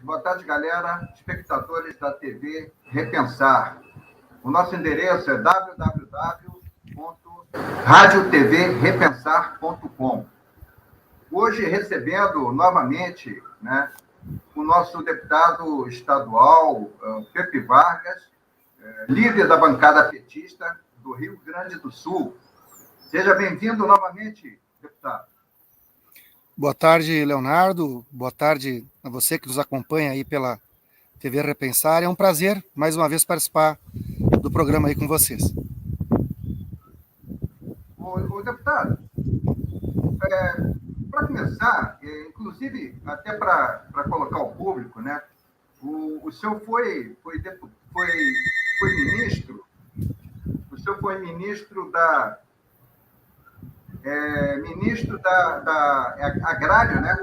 boa tarde, galera, espectadores da TV Repensar. O nosso endereço é www.radioTVRepensar.com. Hoje recebendo novamente, né, o nosso deputado estadual, Pepe Vargas, líder da bancada petista do Rio Grande do Sul. Seja bem-vindo novamente, deputado. Boa tarde, Leonardo. Boa tarde a você que nos acompanha aí pela TV Repensar. É um prazer, mais uma vez, participar do programa aí com vocês. O deputado, para começar, inclusive, até para colocar o público, né? O senhor foi ministro, o senhor foi ministro da agrário, né?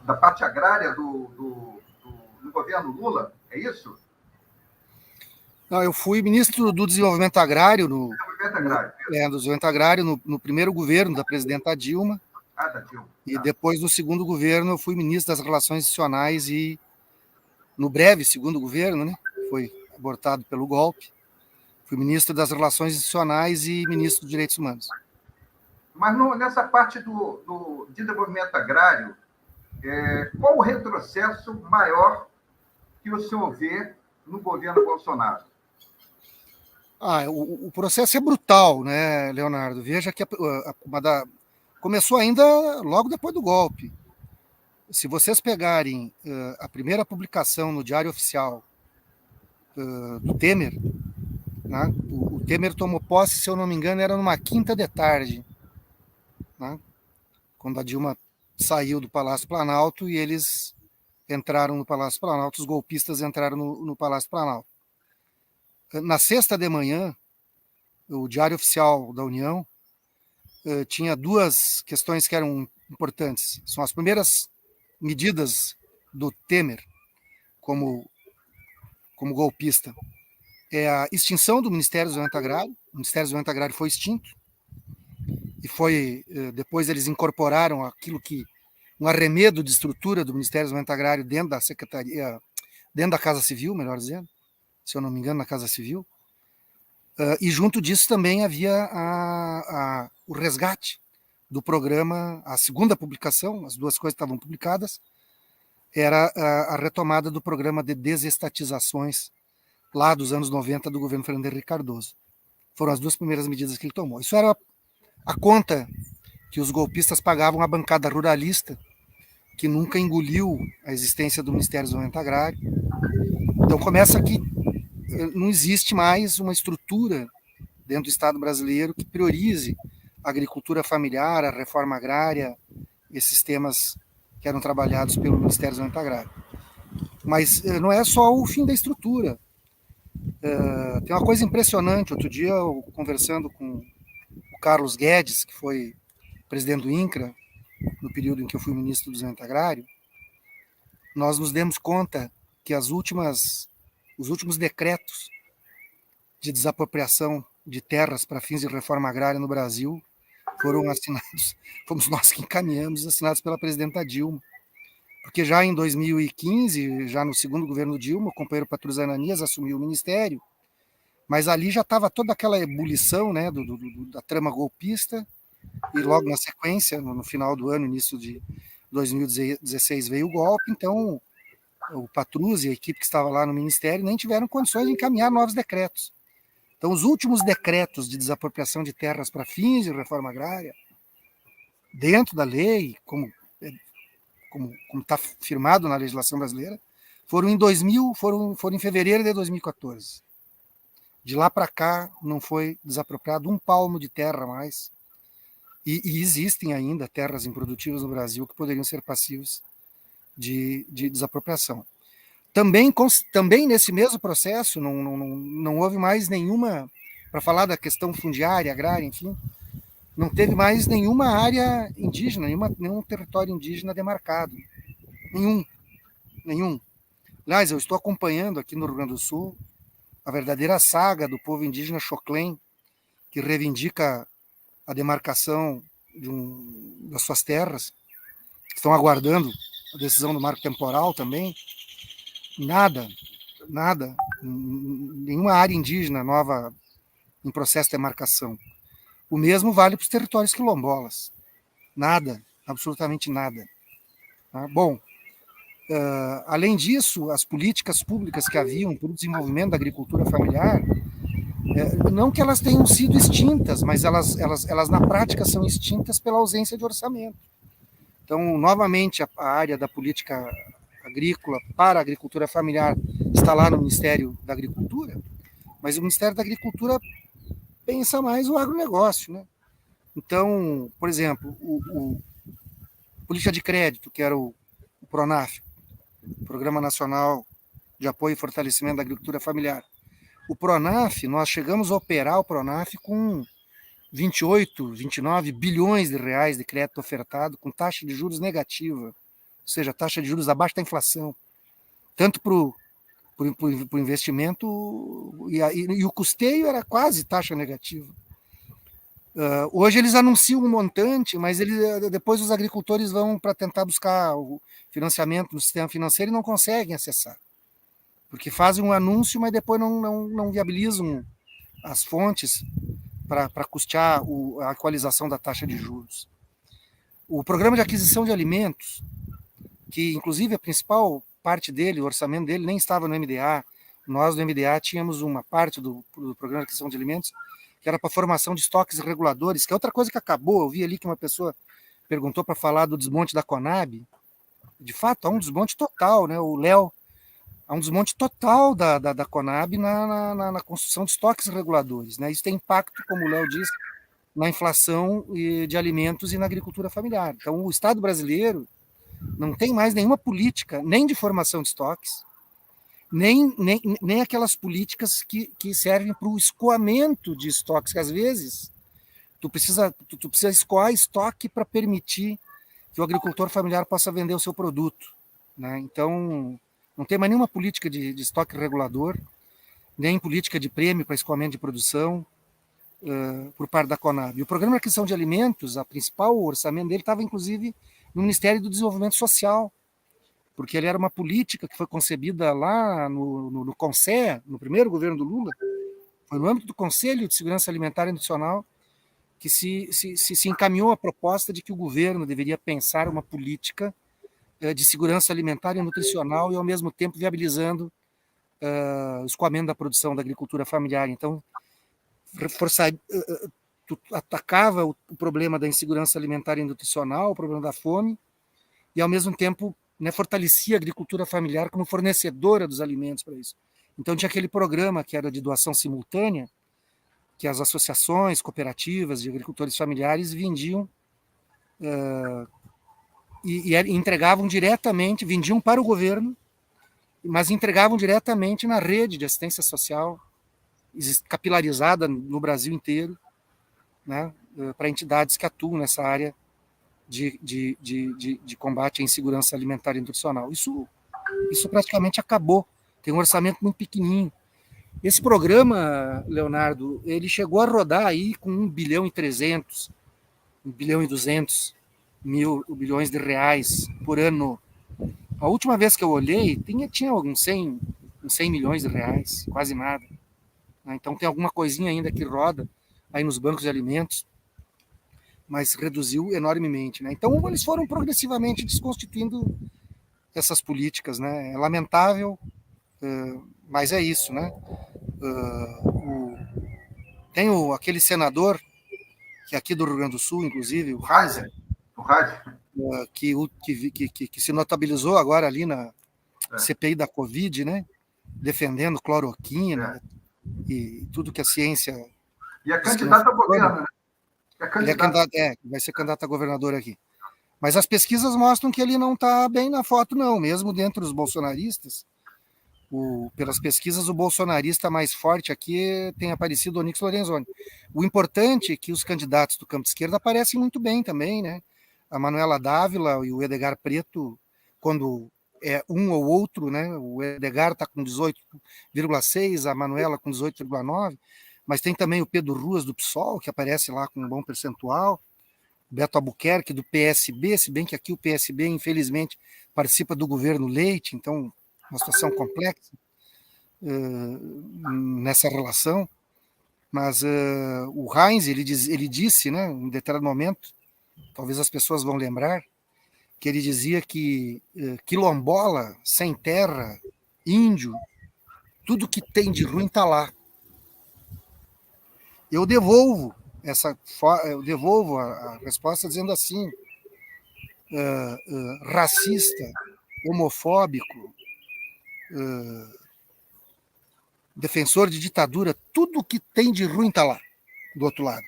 Da parte agrária do governo Lula, é isso? Não, eu fui ministro do Desenvolvimento Agrário, do Desenvolvimento Agrário no primeiro governo da presidenta Dilma. Da Dilma. E depois, no segundo governo, eu fui ministro das Relações Institucionais e, no breve segundo governo, né, foi abortado pelo golpe, fui ministro das Relações Institucionais e ministro dos Direitos Humanos. Mas nessa parte do desenvolvimento agrário, qual o retrocesso maior que o senhor vê no governo Bolsonaro? O processo é brutal, né, Leonardo? Veja que começou ainda logo depois do golpe. Se vocês pegarem a primeira publicação no Diário Oficial do Temer, né, o Temer tomou posse, se eu não me engano, era numa quinta de tarde, né, quando a Dilma saiu do Palácio Planalto e eles entraram no Palácio Planalto, os golpistas entraram no Palácio Planalto. Na sexta de manhã, o Diário Oficial da União tinha duas questões que eram importantes. São as primeiras medidas do Temer como golpista. É a extinção do Ministério do Desenvolvimento Agrário. O Ministério do Desenvolvimento Agrário foi extinto. E depois eles incorporaram aquilo que um arremedo de estrutura do Ministério do Desenvolvimento Agrário dentro da Secretaria, dentro da Casa Civil, melhor dizendo, se eu não me engano, na Casa Civil. E junto disso também havia o resgate do programa, a segunda publicação, as duas coisas estavam publicadas, era a retomada do programa de desestatizações lá dos anos 90 do governo Fernando Henrique Cardoso. Foram as duas primeiras medidas que ele tomou. Isso era a conta que os golpistas pagavam à bancada ruralista, que nunca engoliu a existência do Ministério do Desenvolvimento Agrário. Então começa que não existe mais uma estrutura dentro do Estado brasileiro que priorize a agricultura familiar, a reforma agrária, esses temas que eram trabalhados pelo Ministério do Desenvolvimento Agrário. Mas não é só o fim da estrutura. Tem uma coisa impressionante. Outro dia, eu conversando com o Carlos Guedes, que foi presidente do INCRA, no período em que eu fui ministro do Desenvolvimento Agrário, nós nos demos conta que os últimos decretos de desapropriação de terras para fins de reforma agrária no Brasil foram assinados, fomos nós que encaminhamos, assinados pela presidenta Dilma. Porque já em 2015, já no segundo governo Dilma, o companheiro Patrus Ananias assumiu o ministério, mas ali já estava toda aquela ebulição, né, da trama golpista, e logo na sequência, no final do ano, início de 2016, veio o golpe. Então o Patrus e a equipe que estava lá no ministério nem tiveram condições de encaminhar novos decretos. Então os últimos decretos de desapropriação de terras para fins de reforma agrária, dentro da lei, como está firmado na legislação brasileira, foram em fevereiro de 2014. De lá para cá não foi desapropriado um palmo de terra mais. E existem ainda terras improdutivas no Brasil que poderiam ser passivas de desapropriação. Também nesse mesmo processo não houve mais nenhuma, para falar da questão fundiária, agrária, enfim, não teve mais nenhuma área indígena, nenhum território indígena demarcado. Nenhum. Aliás, eu estou acompanhando aqui no Rio Grande do Sul a verdadeira saga do povo indígena Xoclém, que reivindica a demarcação das suas terras, estão aguardando a decisão do marco temporal também. Nada, nenhuma área indígena nova em processo de demarcação. O mesmo vale para os territórios quilombolas. Nada, absolutamente nada. Tá? Bom, além disso, as políticas públicas que haviam para o desenvolvimento da agricultura familiar, não que elas tenham sido extintas, mas elas na prática são extintas pela ausência de orçamento. Então, novamente, a área da política agrícola para a agricultura familiar está lá no Ministério da Agricultura, mas o Ministério da Agricultura pensa mais o agronegócio, né? Então, por exemplo, a política de crédito, que era o PRONAF, Programa Nacional de Apoio e Fortalecimento da Agricultura Familiar. O PRONAF, nós chegamos a operar o PRONAF com 28, 29 bilhões de reais de crédito ofertado, com taxa de juros negativa, ou seja, taxa de juros abaixo da inflação, tanto para o investimento, e o custeio era quase taxa negativa. Hoje eles anunciam um montante, mas depois os agricultores vão para tentar buscar o financiamento no sistema financeiro e não conseguem acessar, porque fazem um anúncio, mas depois não viabilizam as fontes para custear a equalização da taxa de juros. O programa de aquisição de alimentos, que inclusive a principal parte dele, o orçamento dele, nem estava no MDA. Nós, do MDA, tínhamos uma parte do programa de aquisição de alimentos que era para formação de estoques reguladores, que é outra coisa que acabou. Eu vi ali que uma pessoa perguntou para falar do desmonte da Conab. De fato, há um desmonte total, né? O Léo, há um desmonte total da Conab na construção de estoques reguladores, né? Isso tem impacto, como o Léo disse, na inflação de alimentos e na agricultura familiar. Então, o Estado brasileiro não tem mais nenhuma política, nem de formação de estoques, nem aquelas políticas que servem para o escoamento de estoques, que às vezes tu precisa escoar estoque para permitir que o agricultor familiar possa vender o seu produto, né? Então, não tem mais nenhuma política de estoque regulador, nem política de prêmio para escoamento de produção por parte da Conab. E o Programa de Aquisição de Alimentos, a principal orçamento dele estava, inclusive, no Ministério do Desenvolvimento Social, porque ele era uma política que foi concebida lá no CONSEA, no primeiro governo do Lula, foi no âmbito do Conselho de Segurança Alimentar e Nutricional que se encaminhou a proposta de que o governo deveria pensar uma política de segurança alimentar e nutricional e, ao mesmo tempo, viabilizando o escoamento da produção da agricultura familiar. Então, atacava o problema da insegurança alimentar e nutricional, o problema da fome, e, ao mesmo tempo, né, fortalecia a agricultura familiar como fornecedora dos alimentos para isso. Então, tinha aquele programa que era de doação simultânea, que as associações cooperativas de agricultores familiares vendiam e entregavam diretamente, vendiam para o governo, mas entregavam diretamente na rede de assistência social, capilarizada no Brasil inteiro, né, para entidades que atuam nessa área de combate à insegurança alimentar e nutricional. Isso praticamente acabou. Tem um orçamento muito pequenininho. Esse programa, Leonardo, ele chegou a rodar aí com 1 bilhão e 300, 1 bilhão e 200 bilhões de reais por ano. A última vez que eu olhei, tinha alguns 100 milhões de reais, quase nada. Então tem alguma coisinha ainda que roda aí nos bancos de alimentos, mas reduziu enormemente, né? Então eles foram progressivamente desconstituindo essas políticas, né? É lamentável, mas é isso, né? Tem aquele senador que é aqui do Rio Grande do Sul, inclusive, o Reiser, que se notabilizou agora ali na CPI da Covid, né? Defendendo cloroquina e tudo que a ciência... E é candidato a governo, né? Ele vai ser candidato a governador aqui. Mas as pesquisas mostram que ele não está bem na foto, não. Mesmo dentro dos bolsonaristas, pelas pesquisas, o bolsonarista mais forte aqui tem aparecido o Onyx Lorenzoni. O importante é que os candidatos do campo de esquerda aparecem muito bem também, né? A Manuela Dávila e o Edgar Preto, quando é um ou outro, né? O Edgar está com 18,6, a Manuela com 18,9, mas tem também o Pedro Ruas do PSOL, que aparece lá com um bom percentual, Beto Albuquerque, do PSB, se bem que aqui o PSB, infelizmente, participa do governo Leite, então, uma situação complexa nessa relação. Mas o Heinz, ele disse, né, em determinado momento, talvez as pessoas vão lembrar, que ele dizia que quilombola, sem terra, índio, tudo que tem de ruim está lá. Eu devolvo a resposta dizendo assim: racista, homofóbico, defensor de ditadura, tudo que tem de ruim está lá, do outro lado.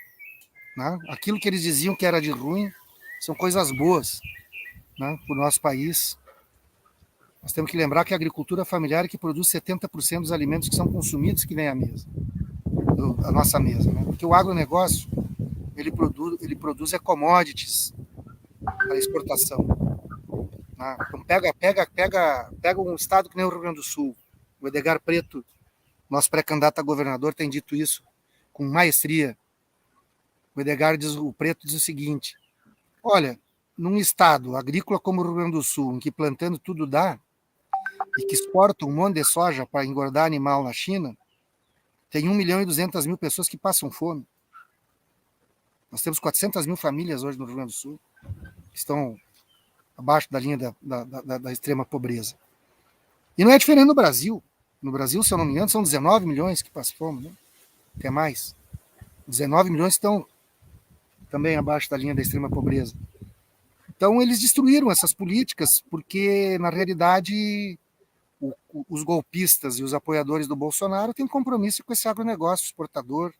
Né? Aquilo que eles diziam que era de ruim são coisas boas, né, para o nosso país. Nós temos que lembrar que a agricultura familiar é que produz 70% dos alimentos que são consumidos que vem à mesa, à nossa mesa. Né? Porque o agronegócio, ele produz commodities para exportação. Né? Então pega um estado que nem o Rio Grande do Sul. O Edgar Preto, nosso pré-candidato a governador, tem dito isso com maestria. O Preto diz o seguinte: olha, num estado agrícola como o Rio Grande do Sul, em que plantando tudo dá, e que exporta um monte de soja para engordar animal na China, tem 1.200.000 pessoas que passam fome. Nós temos 400.000 famílias hoje no Rio Grande do Sul que estão abaixo da linha da extrema pobreza. E não é diferente no Brasil. No Brasil, se eu não me engano, são 19 milhões que passam fome, né? Até mais. 19 milhões estão também abaixo da linha da extrema pobreza. Então, eles destruíram essas políticas porque, na realidade, os golpistas e os apoiadores do Bolsonaro têm compromisso com esse agronegócio exportador,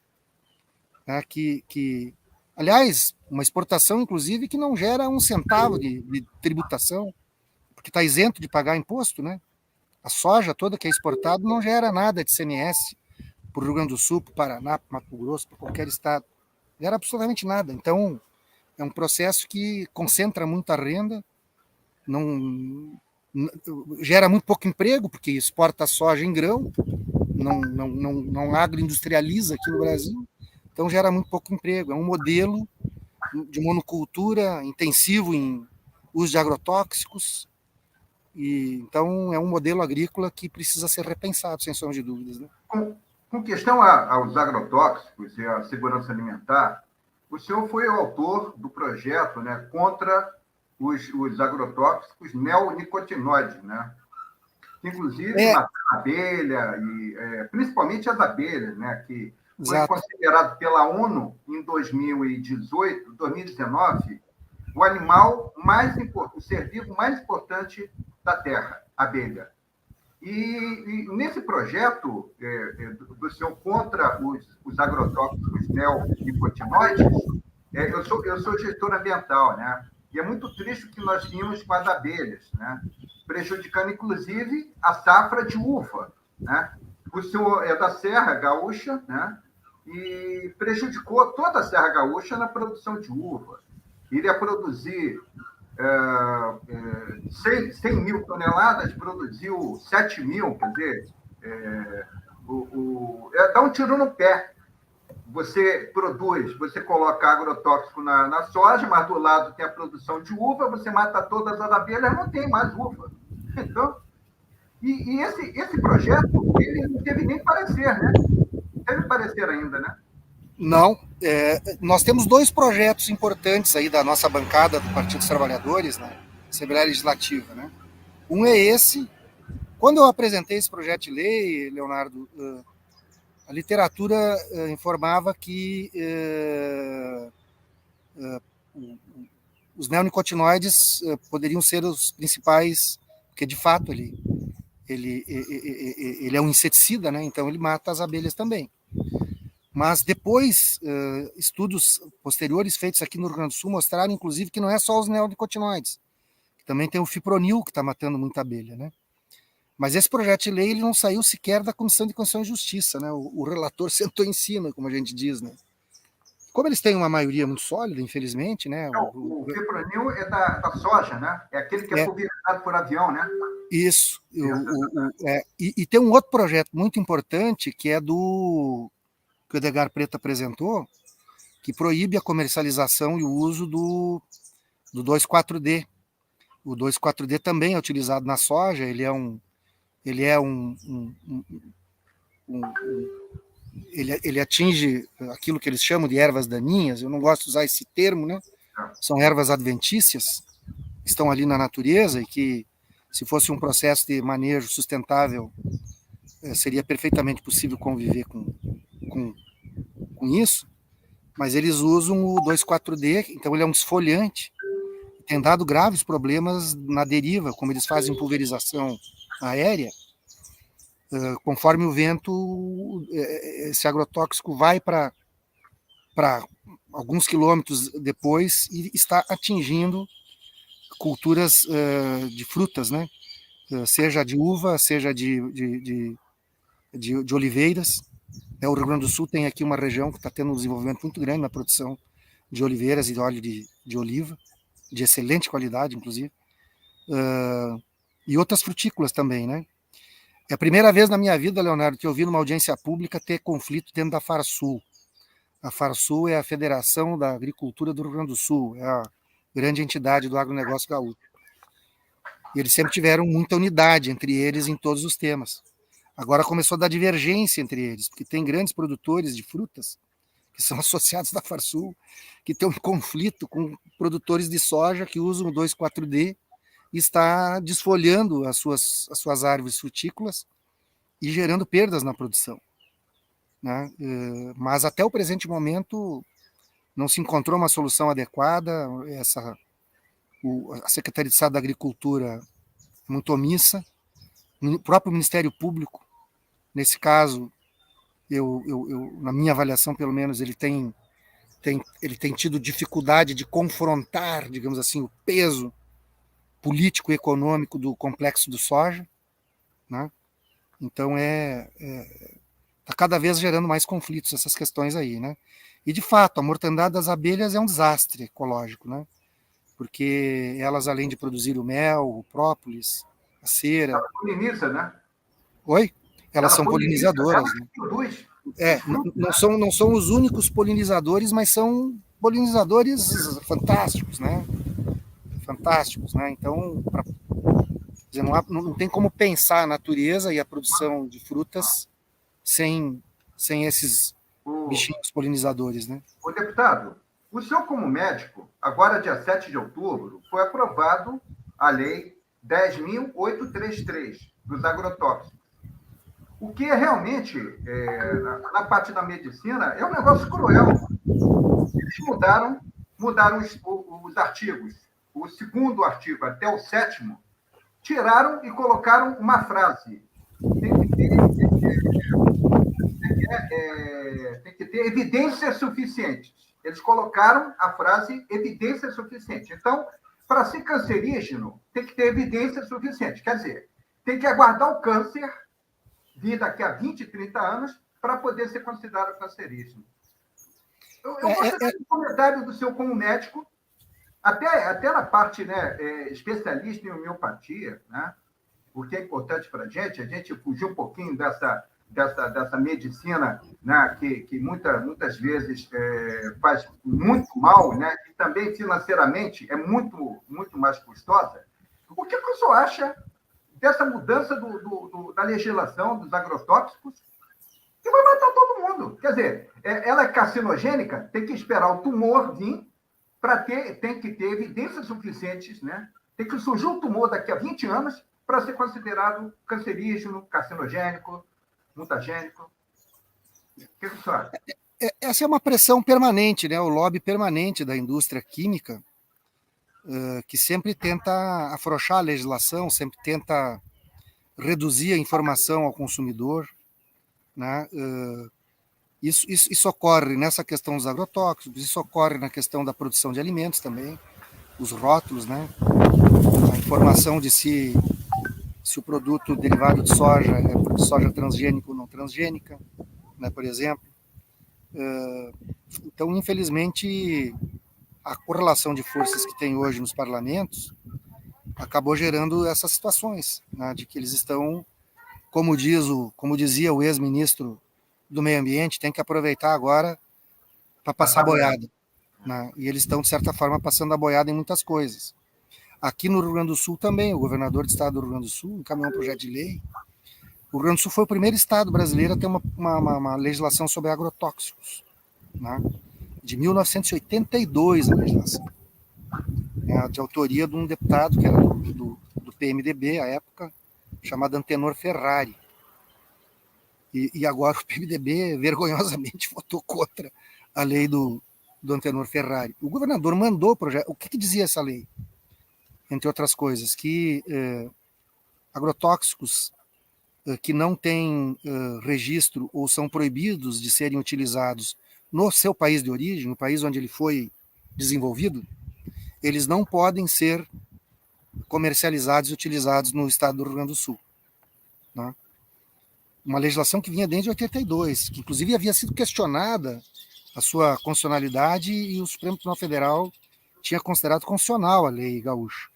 né, aliás, uma exportação, inclusive, que não gera um centavo de tributação, porque está isento de pagar imposto, né? A soja toda que é exportada não gera nada de CMS para o Rio Grande do Sul, para o Paraná, para o Mato Grosso, para qualquer estado. Não gera absolutamente nada. Então, é um processo que concentra muita renda, gera muito pouco emprego, porque exporta soja em grão, não agroindustrializa aqui no Brasil, então gera muito pouco emprego. É um modelo de monocultura intensivo em uso de agrotóxicos, e então é um modelo agrícola que precisa ser repensado, sem sombra de dúvidas. Né? Com questão aos agrotóxicos e à segurança alimentar, o senhor foi o autor do projeto, né, contra os agrotóxicos neonicotinoides, né? Inclusive mataram a abelha, principalmente as abelhas, né, que foi considerado pela ONU em 2019 o animal mais importante, o ser vivo mais importante da Terra, a abelha. E nesse projeto do senhor contra os agrotóxicos neonicotinoides, eu sou gestor ambiental, né? E é muito triste o que nós vimos com as abelhas, né? Prejudicando, inclusive, a safra de uva, né? O senhor é da Serra Gaúcha, né? E prejudicou toda a Serra Gaúcha na produção de uva. Iria produzir 100 mil toneladas, produziu 7 mil, quer dizer, dá um tiro no pé. Você coloca agrotóxico na soja, mas do lado tem a produção de uva, você mata todas as abelhas, não tem mais uva. Então, e esse projeto, ele não teve nem parecer, né? Não teve parecer ainda, né? Não. Nós temos 2 projetos importantes aí da nossa bancada do Partido dos Trabalhadores, né? Assembleia Legislativa, né? Um é esse. Quando eu apresentei esse projeto de lei, Leonardo, a literatura informava que os neonicotinoides poderiam ser os principais, porque de fato ele é um inseticida, né? Então ele mata as abelhas também. Mas depois, estudos posteriores feitos aqui no Rio Grande do Sul mostraram, inclusive, que não é só os neonicotinoides, que também tem o fipronil, que está matando muita abelha, né? Mas esse projeto de lei ele não saiu sequer da Comissão de Constituição e Justiça, né? O relator sentou em cima, como a gente diz, né? Como eles têm uma maioria muito sólida, infelizmente, né? O fipronil é da soja, né? É aquele que é pulverizado por avião, né? Isso. E tem um outro projeto muito importante, que é que o Edgar Preto apresentou, que proíbe a comercialização e o uso do 2,4-D. O 2,4-D também é utilizado na soja, ele atinge aquilo que eles chamam de ervas daninhas. Eu não gosto de usar esse termo, né? São ervas adventícias, que estão ali na natureza e que, se fosse um processo de manejo sustentável, seria perfeitamente possível conviver com isso, mas eles usam o 2,4-D, então ele é um desfoliante, tem dado graves problemas na deriva, como eles fazem pulverização aérea. Conforme o vento, esse agrotóxico vai para alguns quilômetros depois e está atingindo culturas de frutas, né? Seja de uva, seja de oliveiras. O Rio Grande do Sul tem aqui uma região que está tendo um desenvolvimento muito grande na produção de oliveiras e de óleo de oliva, de excelente qualidade, inclusive, e outras frutícolas também, né? É a primeira vez na minha vida, Leonardo, que eu vi numa audiência pública ter conflito dentro da Farsul. A Farsul é a Federação da Agricultura do Rio Grande do Sul, é a grande entidade do agronegócio gaúcho. E eles sempre tiveram muita unidade entre eles em todos os temas. Agora começou a dar divergência entre eles, porque tem grandes produtores de frutas que são associados da Farsul, que tem um conflito com produtores de soja que usam o 2,4-D e está desfolhando as suas árvores frutícolas e gerando perdas na produção, né? Mas até o presente momento não se encontrou uma solução adequada. A Secretaria de Estado da Agricultura é muito omissa, o próprio Ministério Público, nesse caso, na minha avaliação, pelo menos, ele tem tido dificuldade de confrontar, digamos assim, o peso político e econômico do complexo do soja, né? Então está cada vez gerando mais conflitos essas questões aí, né? E de fato, a mortandade das abelhas é um desastre ecológico, né? Porque elas, além de produzir o mel, o própolis, a cera... Ela poliniza, né? Oi? Elas são polinizadoras, né? Não são os únicos polinizadores, mas são polinizadores fantásticos, né? Fantásticos, né? Então, não tem como pensar a natureza e a produção de frutas sem esses bichinhos polinizadores, né? O deputado, o senhor, como médico, agora, dia 7 de outubro, foi aprovado a Lei 10.833 dos agrotóxicos. O que é realmente, na parte da medicina, é um negócio cruel. Eles mudaram os artigos. O segundo artigo até o 7º, tiraram e colocaram uma frase. Tem que ter evidências suficientes. Eles colocaram a frase evidência suficiente. Então, para ser cancerígeno, tem que ter evidência suficiente. Quer dizer, tem que aguardar o câncer vir daqui a 20, 30 anos para poder ser considerado cancerígeno. Eu gostaria de um comentário do senhor como médico, até na parte, né, especialista em homeopatia, né, porque é importante para a gente fugir um pouquinho dessa medicina, né, que muitas vezes faz muito mal, né, e também financeiramente é muito, muito mais custosa. O que o senhor acha dessa mudança da legislação dos agrotóxicos, que vai matar todo mundo? Quer dizer, ela é carcinogênica, tem que esperar o tumor vir tem que ter evidências suficientes, né? Tem que surgir um tumor daqui a 20 anos para ser considerado cancerígeno, carcinogênico, mutagênico. O que o senhor acha? Essa é uma pressão permanente, né? O lobby permanente da indústria química, que sempre tenta afrouxar a legislação, sempre tenta reduzir a informação ao consumidor, né? Isso ocorre nessa questão dos agrotóxicos, isso ocorre na questão da produção de alimentos também, os rótulos, né? A informação de se o produto derivado de soja é de soja transgênica ou não transgênica, né, por exemplo. Então, infelizmente, a correlação de forças que tem hoje nos parlamentos acabou gerando essas situações, né, de que eles estão, como dizia o ex-ministro do Meio Ambiente, tem que aproveitar agora para passar boiada. Né? E eles estão, de certa forma, passando a boiada em muitas coisas. Aqui no Rio Grande do Sul também, o governador do estado do Rio Grande do Sul encaminhou um projeto de lei. O Rio Grande do Sul foi o primeiro estado brasileiro a ter uma legislação sobre agrotóxicos. Né? De 1982 a legislação. De autoria de um deputado que era do PMDB, à época, chamado Antenor Ferrari. E agora o PMDB, vergonhosamente, votou contra a lei do Antenor Ferrari. O governador mandou o projeto. O que dizia essa lei? Entre outras coisas, que agrotóxicos que não têm registro ou são proibidos de serem utilizados no seu país de origem, no país onde ele foi desenvolvido, eles não podem ser comercializados e utilizados no estado do Rio Grande do Sul. Né? Uma legislação que vinha desde 82, que inclusive havia sido questionada a sua constitucionalidade e o Supremo Tribunal Federal tinha considerado constitucional a lei gaúcha.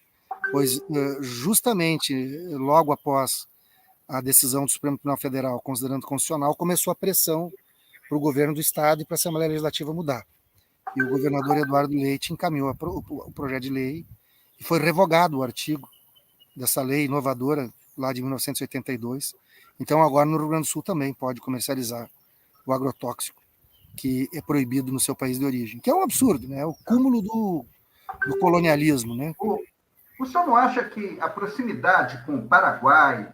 Pois justamente logo após a decisão do Supremo Tribunal Federal considerando constitucional, começou a pressão para o governo do estado e para a Assembleia Legislativa mudar. E o governador Eduardo Leite encaminhou o projeto de lei e foi revogado o artigo dessa lei inovadora lá de 1982. Então agora no Rio Grande do Sul também pode comercializar o agrotóxico que é proibido no seu país de origem, que é um absurdo, né? É o cúmulo do colonialismo, né? O senhor não acha que a proximidade com o Paraguai,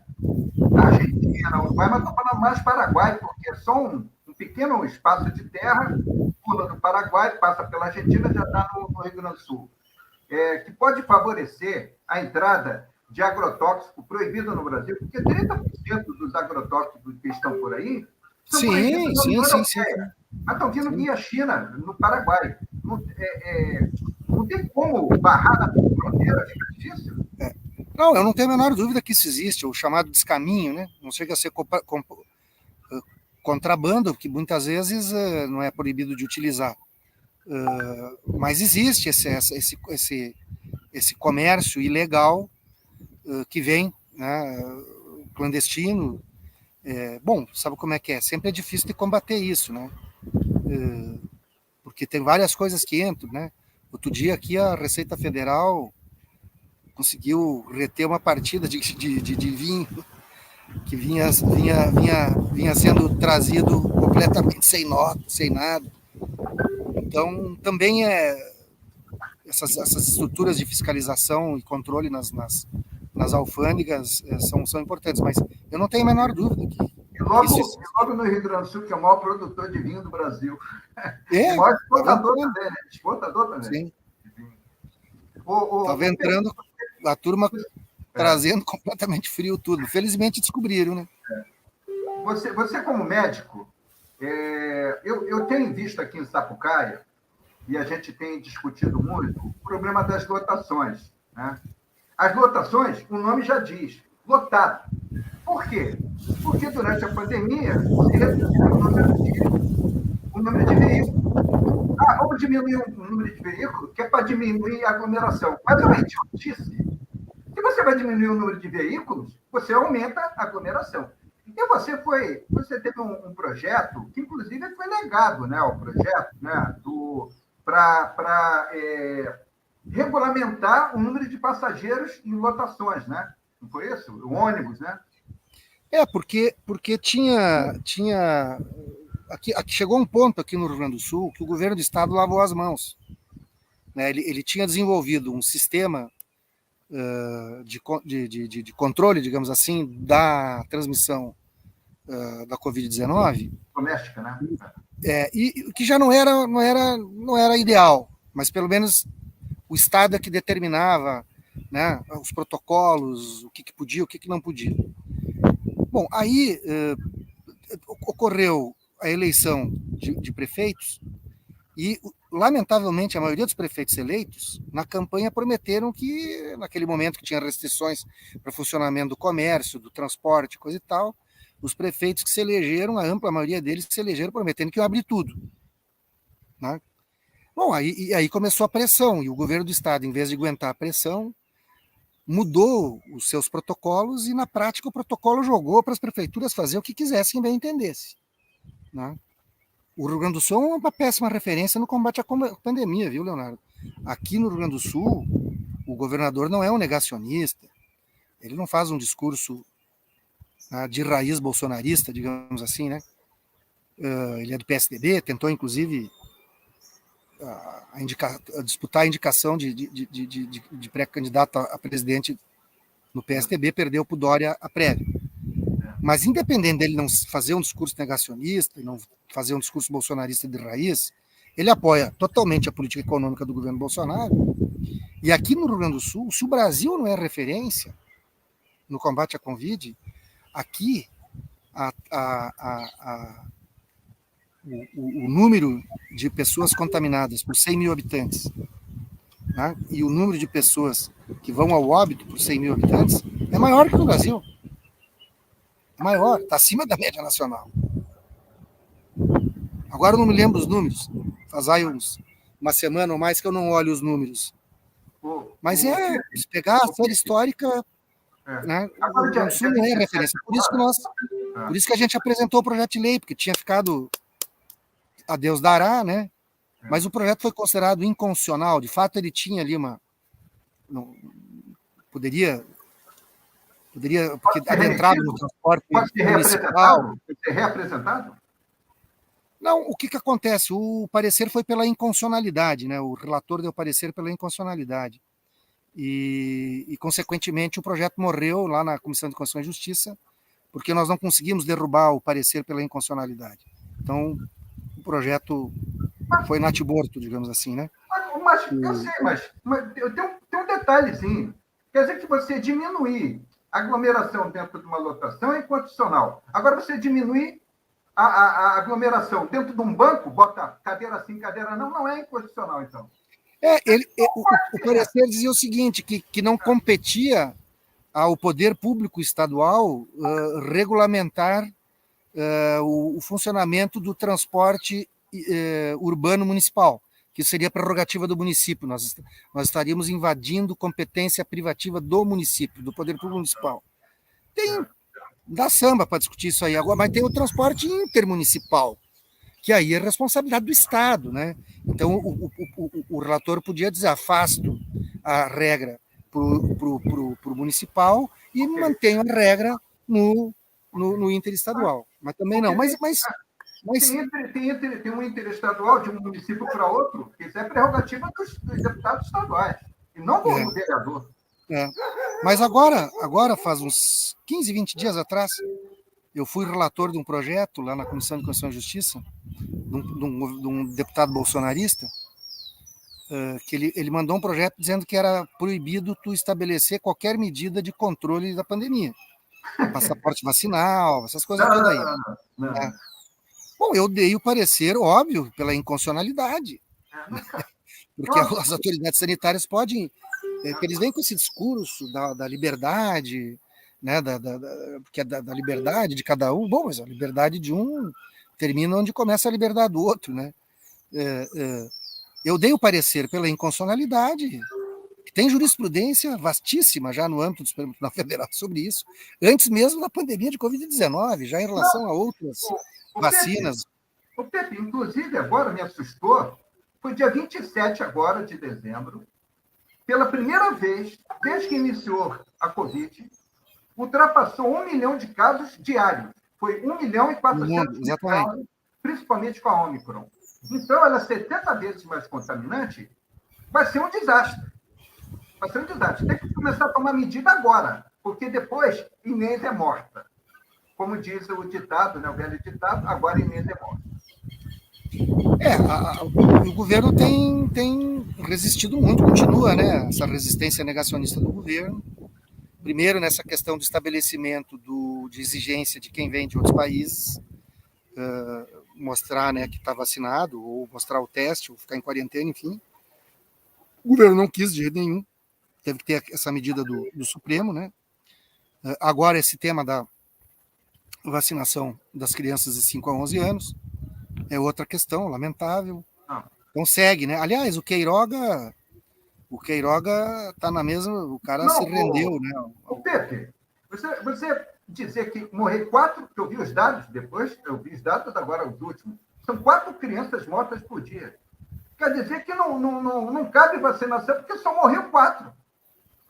a Argentina, o Uruguai, mas estou falando mais Paraguai, porque é só um pequeno espaço de terra, pula do Paraguai, passa pela Argentina, já está no Rio Grande do Sul, que pode favorecer a entrada de agrotóxico proibido no Brasil, porque 30% dos agrotóxicos que estão por aí são proibidos na União Europeia, mas estão vindo via China, no Paraguai. Não tem como barrar na fronteira, fica difícil. Não, eu não tenho a menor dúvida que isso existe, o chamado descaminho, né? Não chega a ser contrabando, que muitas vezes não é proibido de utilizar. Mas existe esse comércio ilegal que vem, né, clandestino. Bom, sabe como é que é? Sempre é difícil de combater isso, né? Porque tem várias coisas que entram, né? Outro dia aqui a Receita Federal conseguiu reter uma partida de vinho que vinha sendo trazido completamente sem nota, sem nada. Então, também essas estruturas de fiscalização e controle nas alfândegas são importantes, mas eu não tenho a menor dúvida que e logo no Rio Grande do Sul, que é o maior produtor de vinho do Brasil. O maior exportador também, né? Exportador também. Sim. Estava entrando a turma trazendo completamente frio tudo. Felizmente descobriram, né? Você como médico, eu tenho visto aqui em Sapucaia, e a gente tem discutido muito, o problema das lotações. Né? As lotações, o nome já diz, lotado. Por quê? Porque durante a pandemia se reduziu o número de veículos. Vamos diminuir o número de veículos, que é para diminuir a aglomeração. Mas é uma idiotice. Se você vai diminuir o número de veículos, você aumenta a aglomeração. E você teve um projeto, que inclusive foi negado, né, o projeto, né, para regulamentar o número de passageiros em lotações, né? Não foi isso? O ônibus, né? Porque tinha aqui chegou um ponto aqui no Rio Grande do Sul que o governo do estado lavou as mãos. Né? Ele tinha desenvolvido um sistema de controle, digamos assim, da transmissão da Covid-19. Doméstica, né? E que já não era ideal, mas pelo menos o Estado é que determinava, né, os protocolos, o que podia, o que não podia. Bom, aí ocorreu a eleição de prefeitos e, lamentavelmente, a maioria dos prefeitos eleitos, na campanha, prometeram que, naquele momento que tinha restrições para o funcionamento do comércio, do transporte, coisa e tal, os prefeitos que se elegeram, a ampla maioria deles que se elegeram prometendo que iam abrir tudo. Né? Bom, aí começou a pressão, e o governo do estado, em vez de aguentar a pressão, mudou os seus protocolos e, na prática, o protocolo jogou para as prefeituras fazer o que quisessem, bem entendesse. Né? O Rio Grande do Sul é uma péssima referência no combate à pandemia, viu, Leonardo? Aqui no Rio Grande do Sul, o governador não é um negacionista, ele não faz um discurso de raiz bolsonarista, digamos assim, né? Ele é do PSDB, tentou, inclusive, a disputar a indicação de pré-candidato a presidente no PSDB, perdeu para o Dória a prévia. Mas, independente dele não fazer um discurso negacionista e não fazer um discurso bolsonarista de raiz, ele apoia totalmente a política econômica do governo Bolsonaro. E aqui no Rio Grande do Sul, se o Brasil não é referência no combate à Covid, aqui o número de pessoas contaminadas por 100 mil habitantes, né, e o número de pessoas que vão ao óbito por 100 mil habitantes é maior que no Brasil. É maior, está acima da média nacional. Agora eu não me lembro os números. Faz aí uma semana ou mais que eu não olho os números. Mas se pegar a série histórica, né, o Rio Grande do Sul não é referência. Por isso que a gente apresentou o projeto de lei, porque tinha ficado a Deus dará, né? Mas o projeto foi considerado inconstitucional. De fato, ele tinha ali poderia porque adentrado no transporte municipal. Pode ser reapresentado? Não, o que acontece? O parecer foi pela inconstitucionalidade, né? O relator deu parecer pela inconstitucionalidade. E, consequentemente, o projeto morreu lá na Comissão de Constituição e Justiça, porque nós não conseguimos derrubar o parecer pela inconstitucionalidade. Então, o projeto foi natiborto, digamos assim, né? Mas eu sei, mas tem um detalhezinho. Quer dizer que você diminuir a aglomeração dentro de uma lotação é inconstitucional. Agora, você diminuir a aglomeração dentro de um banco, bota cadeira sim, cadeira não é inconstitucional, então. O parecer dizia o seguinte, que não competia ao poder público estadual regulamentar o funcionamento do transporte urbano municipal, que seria prerrogativa do município. Nós estaríamos invadindo competência privativa do município, do poder público municipal. Dá samba para discutir isso aí agora, mas tem o transporte intermunicipal, que aí é responsabilidade do Estado, né? Então, o relator podia dizer, afasto a regra para o municipal e mantenho a regra no interestadual. Mas também não. Mas tem um interestadual de um município para outro, que isso é prerrogativa dos deputados estaduais, e não do vereador. Mas agora, faz uns 15, 20 dias atrás, eu fui relator de um projeto lá na Comissão de Constituição e Justiça, de um deputado bolsonarista, que ele mandou um projeto dizendo que era proibido tu estabelecer qualquer medida de controle da pandemia. Passaporte vacinal, essas coisas todas aí. Bom, eu dei o parecer, óbvio, pela inconstitucionalidade. Porque as autoridades sanitárias podem... eles vêm com esse discurso da liberdade, né, porque é da liberdade de cada um. Bom, mas a liberdade de um termina onde começa a liberdade do outro, né? Eu dei o parecer pela inconstitucionalidade, que tem jurisprudência vastíssima já no âmbito do Supremo Tribunal Federal sobre isso, antes mesmo da pandemia de Covid-19, já em relação a outras vacinas. O Pepe, inclusive, agora me assustou, foi dia 27 agora de dezembro, pela primeira vez, desde que iniciou a Covid, ultrapassou 1 milhão de casos diários. Foi 1.400.000 casos, principalmente com a Omicron. Então, ela é 70 vezes mais contaminante, vai ser um desastre. Vai ser um desastre. Tem que começar a tomar medida agora, porque depois Inês é morta. Como diz o ditado, né, o velho ditado, agora Inês é morta. O governo tem resistido muito, continua, né, essa resistência negacionista do governo. Primeiro, nessa questão do estabelecimento de exigência de quem vem de outros países, mostrar, né, que está vacinado, ou mostrar o teste, ou ficar em quarentena, enfim. O governo não quis de jeito nenhum, teve que ter essa medida do Supremo, né? Agora, esse tema da vacinação das crianças de 5 a 11 anos é outra questão, lamentável. Então segue, né? Aliás, o Queiroga está na mesma, o cara se rendeu, né? O Pepe, você dizer que morrer 4, que eu vi os dados depois, eu vi os dados agora, os últimos, São 4 crianças mortas por dia. Quer dizer que não cabe vacinação, porque só morreu 4.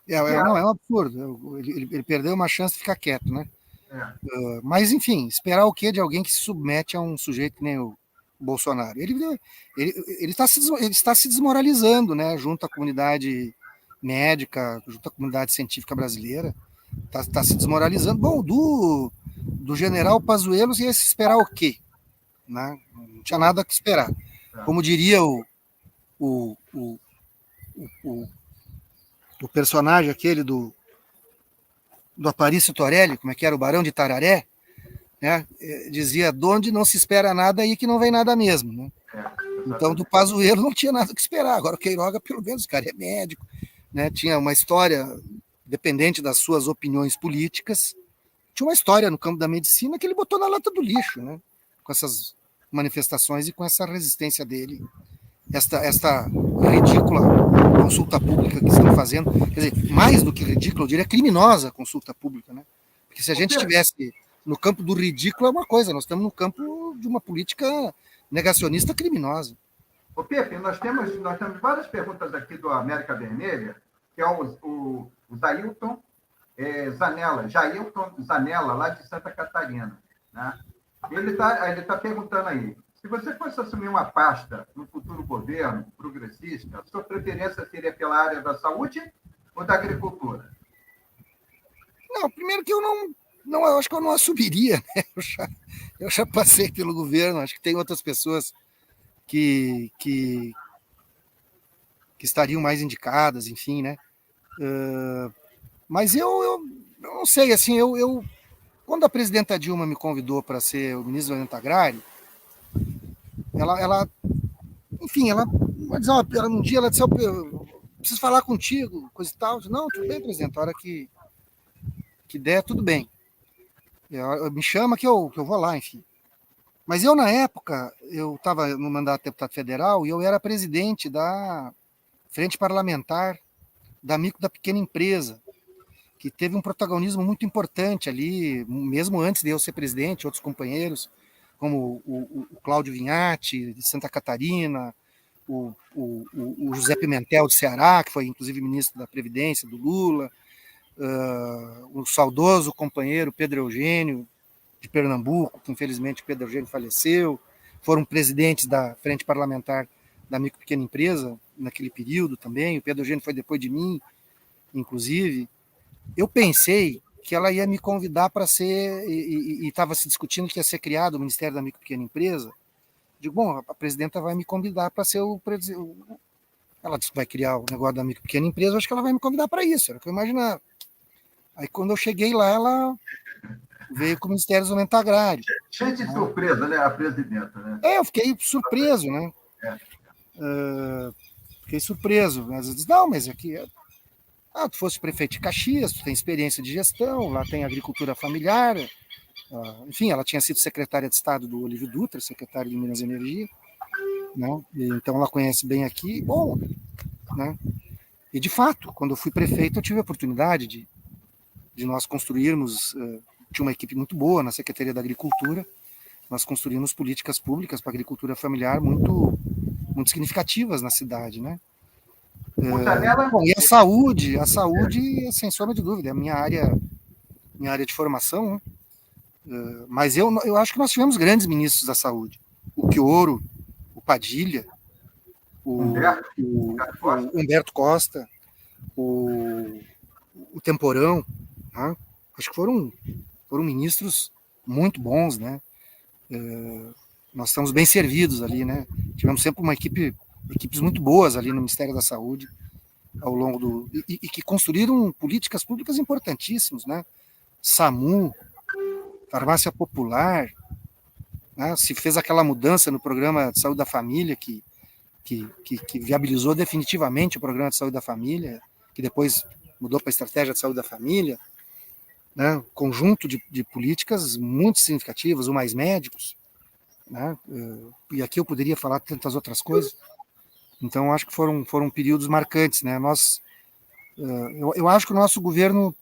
Não, é um absurdo. Ele perdeu uma chance de ficar quieto, né? É. Mas, enfim, esperar o quê de alguém que se submete a um sujeito que nem o Bolsonaro? Ele está se desmoralizando, né? Junto à comunidade médica, junto à comunidade científica brasileira. Está se desmoralizando. Bom, do general Pazuello ia se esperar o quê? Né? Não tinha nada que esperar. Como diria o personagem aquele do Aparício Torelli, como é que era, o Barão de Tararé, né? Dizia, de onde não se espera nada, aí que não vem nada mesmo. Né? Então, do Pazuello não tinha nada que esperar. Agora, o Queiroga, pelo menos, o cara é médico, né? Tinha uma história, dependente das suas opiniões políticas, tinha uma história no campo da medicina que ele botou na lata do lixo, né? Com essas manifestações e com essa resistência dele, esta ridícula consulta pública que estão fazendo, quer dizer, mais do que ridícula, eu diria criminosa consulta pública, né? Porque se a gente estivesse no campo do ridículo é uma coisa, nós estamos no campo de uma política negacionista criminosa. Ô, Pepe, nós temos várias perguntas aqui do América Vermelha, que é o Jailton Zanella, lá de Santa Catarina. Né? Ele tá perguntando aí, se você fosse assumir uma pasta no futuro governo progressista, sua preferência seria pela área da saúde ou da agricultura? Não, primeiro que eu eu acho que eu não assumiria, né? Eu já passei pelo governo, acho que tem outras pessoas que estariam mais indicadas, enfim, né? Mas eu não sei, assim, quando a presidenta Dilma me convidou para ser o ministro do Orçamento Agrário, enfim, um dia ela disse, eu preciso falar contigo, coisa e tal. Eu disse, não, tudo bem, presidente, a hora que der, tudo bem. Me chama que eu vou lá, enfim. Mas eu, na época, eu estava no mandato de deputado federal e eu era presidente da Frente Parlamentar da Micro da Pequena Empresa, que teve um protagonismo muito importante ali, mesmo antes de eu ser presidente, outros companheiros, como o Cláudio Vinhati, de Santa Catarina, o José Pimentel, de Ceará, que foi inclusive ministro da Previdência do Lula, o saudoso companheiro Pedro Eugênio, de Pernambuco, que infelizmente o Pedro Eugênio faleceu, foram presidentes da Frente Parlamentar da Micro Pequena Empresa naquele período também, o Pedro Eugênio foi depois de mim, inclusive. Eu pensei que ela ia me convidar para ser, e estava se discutindo que ia ser criado o Ministério da Micro Pequena Empresa. Digo, bom, a presidenta vai me convidar para ser o presidente. Ela disse que vai criar o negócio da Micro Pequena Empresa, eu acho que ela vai me convidar para isso, era o que eu imaginava. Aí quando eu cheguei lá, ela veio com o Ministério do Desenvolvimento Agrário. Cheio de surpresa, né, a presidenta, né? Eu fiquei surpreso, né? Fiquei surpreso. Às vezes, não, mas aqui... tu fosse prefeito de Caxias, tu tem experiência de gestão, lá tem agricultura familiar. Enfim, ela tinha sido secretária de Estado do Olívio Dutra, secretária de Minas e Energia. Né? Então ela conhece bem aqui. Bom, né? E de fato, quando eu fui prefeito, eu tive a oportunidade de nós construirmos... tinha uma equipe muito boa na Secretaria da Agricultura, nós construímos políticas públicas para a agricultura familiar muito significativas na cidade, né? Bom, e a saúde, sem sombra de dúvida, é a minha área de formação, né? Mas eu acho que nós tivemos grandes ministros da saúde. O Chioro, o Padilha, o Humberto Costa, o Temporão, né? Acho que foram ministros muito bons, né? Nós estamos bem servidos ali, né? Tivemos sempre equipes muito boas ali no Ministério da Saúde ao longo e que construíram políticas públicas importantíssimas, né? SAMU, Farmácia Popular, né? Se fez aquela mudança no Programa de Saúde da Família que viabilizou definitivamente o Programa de Saúde da Família, que depois mudou para a Estratégia de Saúde da Família, né? Conjunto de políticas muito significativas, o Mais Médicos, né? E aqui eu poderia falar tantas outras coisas. Então acho que foram períodos marcantes, né? Eu acho que o nosso governo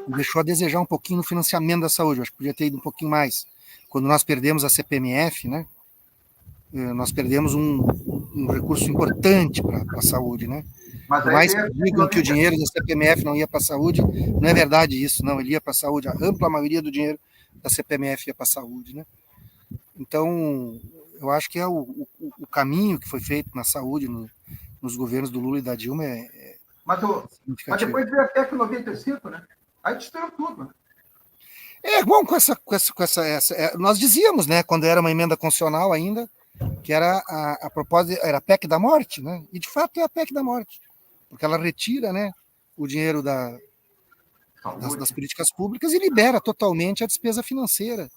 deixou a desejar um pouquinho no financiamento da saúde. Eu acho que podia ter ido um pouquinho mais. Quando nós perdemos a CPMF, né? nós perdemos um recurso importante para a saúde, né? Mas Por aí mais tem que digam que o dinheiro da CPMF não ia para a saúde, não é verdade isso, não. Ele ia para a saúde. A ampla maioria do dinheiro da CPMF ia para a saúde, né? Então, eu acho que o caminho que foi feito na saúde nos governos do Lula e da Dilma é mas significativo. depois veio a PEC 95, né? Aí destruiu tudo, né? Bom, nós dizíamos, né, quando era uma emenda constitucional ainda, que era a proposta, era a PEC da morte, né? E de fato é a PEC da morte, porque ela retira, né, o dinheiro das políticas públicas e libera totalmente a despesa financeira.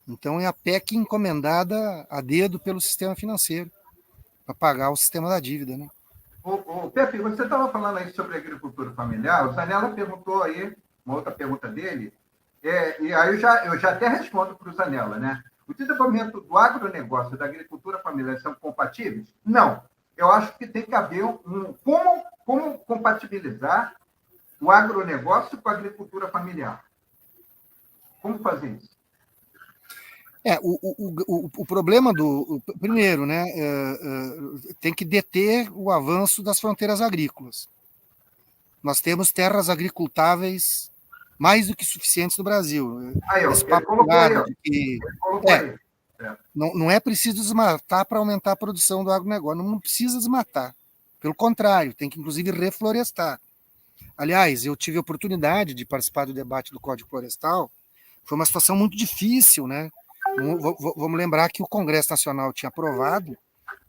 Então é a PEC encomendada a dedo pelo sistema financeiro para pagar o sistema da dívida, né? Pepe, você estava falando aí sobre agricultura familiar, o Zanella perguntou aí, uma outra pergunta dele, e aí eu já até respondo para o Zanella, né? O desenvolvimento do agronegócio e da agricultura familiar são compatíveis? Não. Eu acho que tem que haver como compatibilizar o agronegócio com a agricultura familiar. Como fazer isso? O problema primeiro, né, tem que deter o avanço das fronteiras agrícolas. Nós temos terras agricultáveis mais do que suficientes no Brasil. Esse papo de que não é preciso desmatar para aumentar a produção do agronegócio. Não precisa desmatar. Pelo contrário, tem que inclusive reflorestar. Aliás, eu tive a oportunidade de participar do debate do Código Florestal. Foi uma situação muito difícil, né? Vamos lembrar que o Congresso Nacional tinha aprovado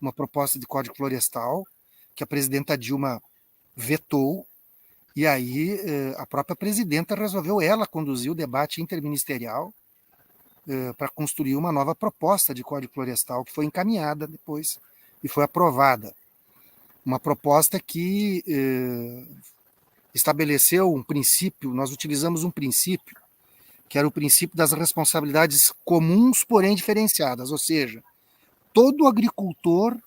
uma proposta de Código Florestal que a presidenta Dilma vetou, e aí a própria presidenta resolveu ela conduzir o debate interministerial para construir uma nova proposta de Código Florestal que foi encaminhada depois e foi aprovada. Uma proposta que estabeleceu um princípio, nós utilizamos um princípio que era o princípio das responsabilidades comuns, porém diferenciadas, ou seja, todo agricultor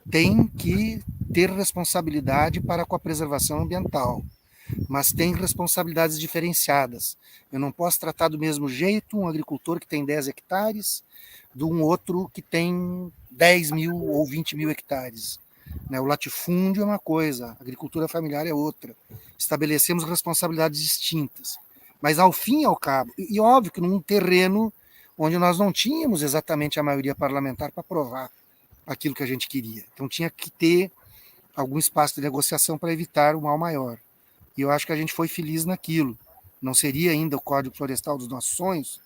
tem que ter responsabilidade para com a preservação ambiental, mas tem responsabilidades diferenciadas. Eu não posso tratar do mesmo jeito um agricultor que tem 10 hectares de um outro que tem 10 mil ou 20 mil hectares. O latifúndio é uma coisa, a agricultura familiar é outra. Estabelecemos responsabilidades distintas. Mas ao fim e ao cabo, e óbvio que num terreno onde nós não tínhamos exatamente a maioria parlamentar para aprovar aquilo que a gente queria. Então tinha que ter algum espaço de negociação para evitar o mal maior. E eu acho que a gente foi feliz naquilo. Não seria ainda o Código Florestal dos nossos sonhos,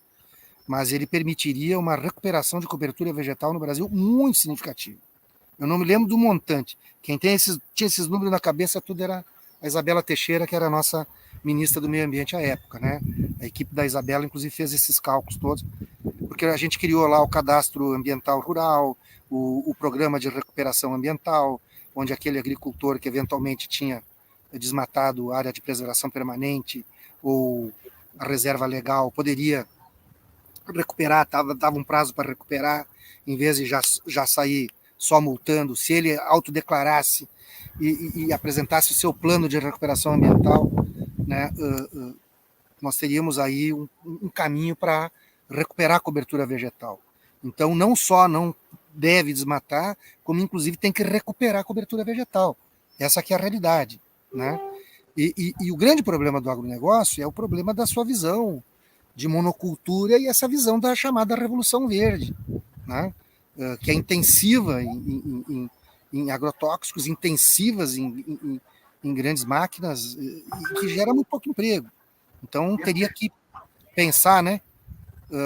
mas ele permitiria uma recuperação de cobertura vegetal no Brasil muito significativa. Eu não me lembro do montante. Quem tinha esses números na cabeça, tudo era a Isabela Teixeira, que era a nossa ministra do Meio Ambiente à época, né? A equipe da Isabela, inclusive, fez esses cálculos todos, porque a gente criou lá o cadastro ambiental rural, o programa de recuperação ambiental, onde aquele agricultor que eventualmente tinha desmatado área de preservação permanente ou a reserva legal poderia recuperar, dava um prazo para recuperar, em vez de já sair só multando, se ele autodeclarasse e apresentasse o seu plano de recuperação ambiental, né, nós teríamos aí um caminho para recuperar a cobertura vegetal. Então, não só não deve desmatar, como inclusive tem que recuperar a cobertura vegetal. Essa aqui é a realidade, né? E o grande problema do agronegócio é o problema da sua visão de monocultura e essa visão da chamada Revolução Verde, né? Que é intensiva em agrotóxicos, intensivas em grandes máquinas e que gera muito pouco emprego. Então, teria que pensar, né,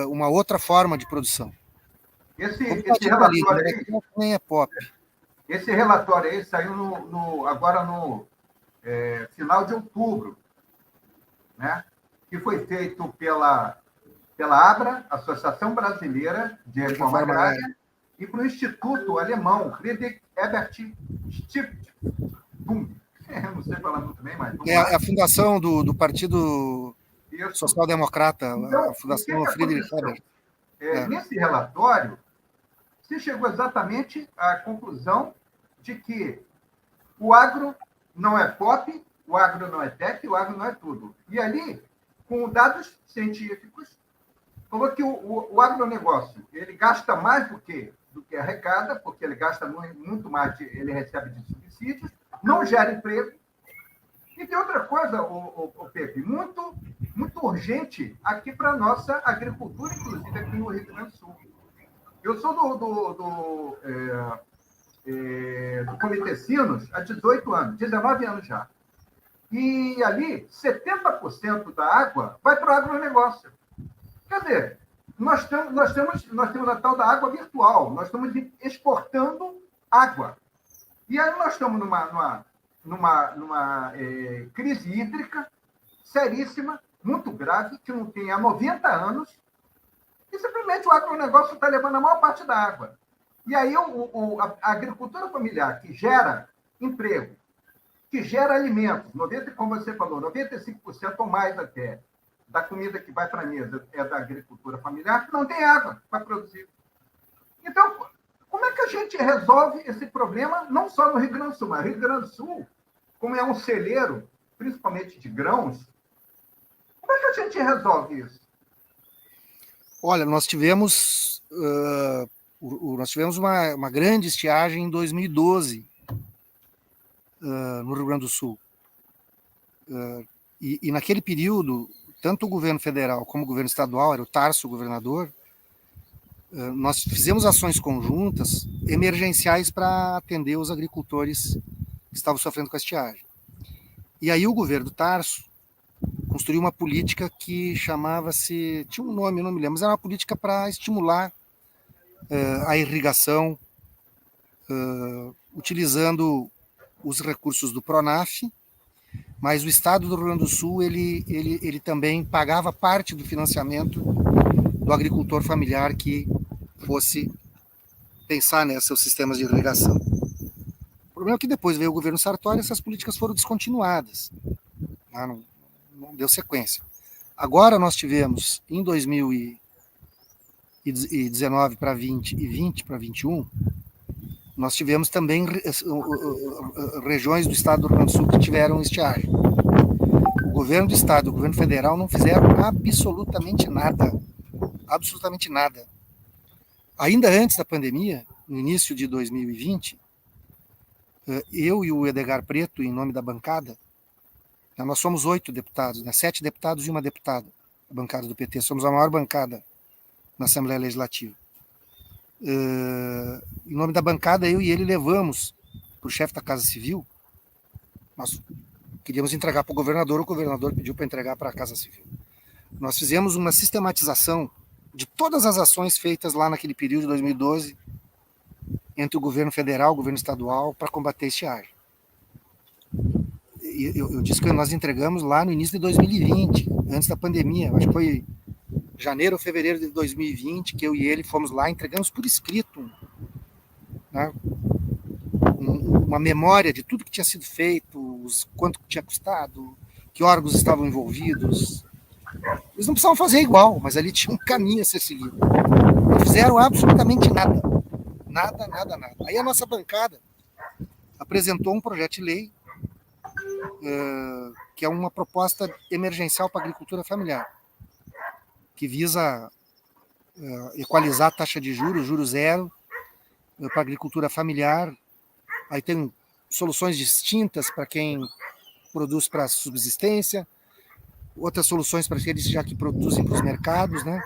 uma outra forma de produção. Esse relatório aí, nem é pop. Esse relatório aí saiu agora no final de outubro, né? Que foi feito pela ABRA, Associação Brasileira de Reforma Agrária, e para o Instituto Alemão, Friedrich Ebert Stiftung. Não sei falar muito bem, mas... É a fundação do Partido Social Democrata, então, a Fundação Friedrich Ebert. Nesse relatório, se chegou exatamente à conclusão de que o agro não é pop, o agro não é tech, o agro não é tudo. E ali, com dados científicos, falou que o agronegócio ele gasta mais do que do que arrecada, porque ele gasta muito mais, ele recebe de subsídios, não gera emprego. E tem outra coisa, o Pepe, muito urgente aqui para a nossa agricultura, inclusive aqui no Rio Grande do Sul. Eu sou do Comitê Sinos há 18 anos, 19 anos já. E ali, 70% da água vai para o agronegócio. Quer dizer, nós temos a tal da água virtual, nós estamos exportando água. E aí nós estamos numa crise hídrica seríssima, muito grave, que não tem há 90 anos, e simplesmente o agronegócio está levando a maior parte da água. E aí a agricultura familiar, que gera emprego, que gera alimentos, como você falou, 95% ou mais até da comida que vai para a mesa é da agricultura familiar, não tem água para produzir. Então, como é que a gente resolve esse problema, não só no Rio Grande do Sul, mas no Rio Grande do Sul, como é um celeiro, principalmente de grãos, como é que a gente resolve isso? Olha, nós tivemos uma grande estiagem em 2012 no Rio Grande do Sul. E naquele período, tanto o governo federal como o governo estadual, era o Tarso o governador, nós fizemos ações conjuntas emergenciais para atender os agricultores que estavam sofrendo com a estiagem. E aí o governo do Tarso construiu uma política que chamava-se, tinha um nome, eu não me lembro, mas era uma política para estimular a irrigação, utilizando os recursos do Pronaf, mas o Estado do Rio Grande do Sul ele também pagava parte do financiamento do agricultor familiar que fosse pensar seus sistemas de irrigação. O problema é que depois veio o governo Sartori e essas políticas foram descontinuadas. Não deu sequência. Agora nós tivemos, em 2019 para 20 e 20 para 21, nós tivemos também regiões do estado do Rio Grande do Sul que tiveram estiagem. O governo do estado e o governo federal não fizeram absolutamente nada. Absolutamente nada. Ainda antes da pandemia, no início de 2020, eu e o Edgar Preto, em nome da bancada, nós somos 8 deputados, 7 deputados e uma deputada, a bancada do PT, somos a maior bancada na Assembleia Legislativa. Em nome da bancada, eu e ele levamos para o chefe da Casa Civil, nós queríamos entregar para o governador pediu para entregar para a Casa Civil. Nós fizemos uma sistematização de todas as ações feitas lá naquele período de 2012 entre o governo federal e o governo estadual para combater a estiagem. Eu disse que nós entregamos lá no início de 2020, antes da pandemia, acho que foi janeiro ou fevereiro de 2020, que eu e ele fomos lá, entregamos por escrito, né, uma memória de tudo que tinha sido feito, quanto tinha custado, que órgãos estavam envolvidos. Eles não precisavam fazer igual, mas ali tinha um caminho a ser seguido. Não fizeram absolutamente nada. Nada. Aí a nossa bancada apresentou um projeto de lei que é uma proposta emergencial para a agricultura familiar, que visa equalizar a taxa de juros zero, para a agricultura familiar. Aí tem soluções distintas para quem produz para subsistência, outras soluções para aqueles já que produzem para os mercados, né?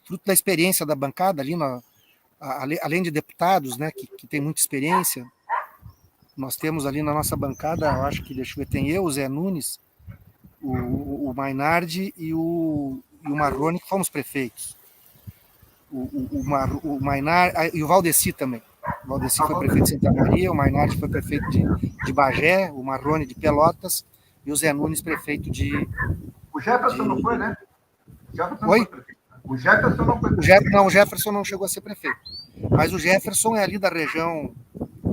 Fruto da experiência da bancada ali, além de deputados, né, que tem muita experiência, nós temos ali na nossa bancada, eu acho que, deixa eu ver, tem eu, o Zé Nunes, o Mainardi e o Marrone, que fomos prefeitos. O Mainardi e o Valdeci também. O Valdeci foi prefeito de Santa Maria, o Mainardi foi prefeito de Bagé, o Marrone de Pelotas e o Zé Nunes prefeito de... O Jefferson não foi, né? Oi? O Jefferson não foi prefeito. Não, o Jefferson não chegou a ser prefeito. Mas o Jefferson é ali da região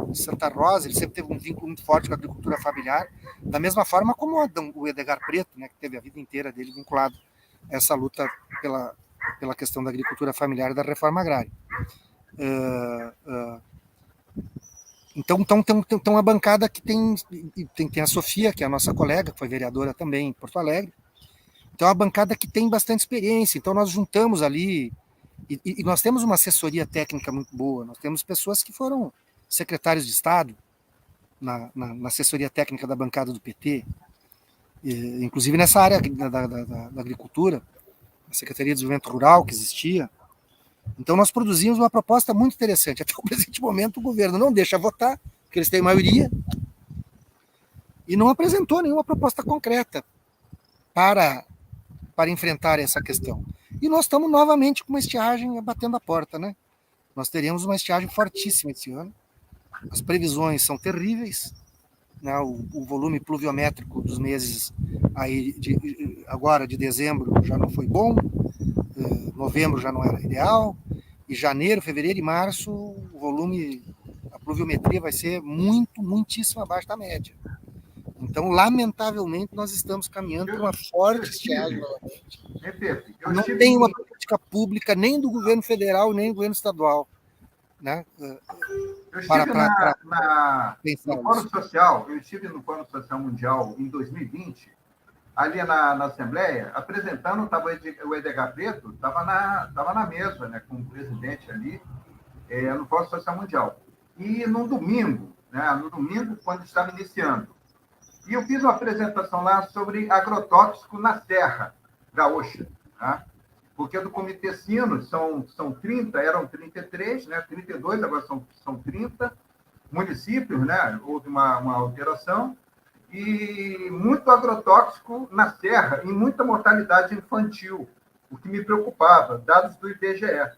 de Santa Rosa, ele sempre teve um vínculo muito forte com a agricultura familiar, da mesma forma como o Edgar Preto, né, que teve a vida inteira dele vinculado a essa luta pela questão da agricultura familiar e da reforma agrária. Então a bancada que tem a Sofia, que é a nossa colega, que foi vereadora também em Porto Alegre. Então é uma bancada que tem bastante experiência. Então nós juntamos ali E nós temos uma assessoria técnica muito boa, nós temos pessoas que foram secretários de Estado na assessoria técnica da bancada do PT, inclusive nessa área da agricultura, a Secretaria de Desenvolvimento Rural que existia. Então nós produzimos uma proposta muito interessante. Até o presente momento o governo não deixa votar, porque eles têm maioria, e não apresentou nenhuma proposta concreta para enfrentar essa questão. E nós estamos novamente com uma estiagem batendo a porta, né? Nós teríamos uma estiagem fortíssima esse ano. As previsões são terríveis, né? O volume pluviométrico dos meses aí agora de dezembro já não foi bom, novembro já não era ideal, e janeiro, fevereiro e março o volume, a pluviometria vai ser muitíssimo abaixo da média. Então, lamentavelmente, nós estamos caminhando para uma forte estiagem novamente. Não tem uma política pública nem do governo federal nem do governo estadual, né? Eu estive no Fórum Social, eu estive no Fórum Social Mundial em 2020, ali na Assembleia, apresentando, estava o Edgar Preto, estava na mesa, né, com o presidente ali, no Fórum Social Mundial. E no domingo, quando estava iniciando, e eu fiz uma apresentação lá sobre agrotóxico na Serra Gaúcha, tá? Porque do Comitê Sinos são 30, eram 33, né? 32, agora são 30 municípios, né? Houve uma alteração, e muito agrotóxico na Serra, e muita mortalidade infantil, o que me preocupava, dados do IBGE.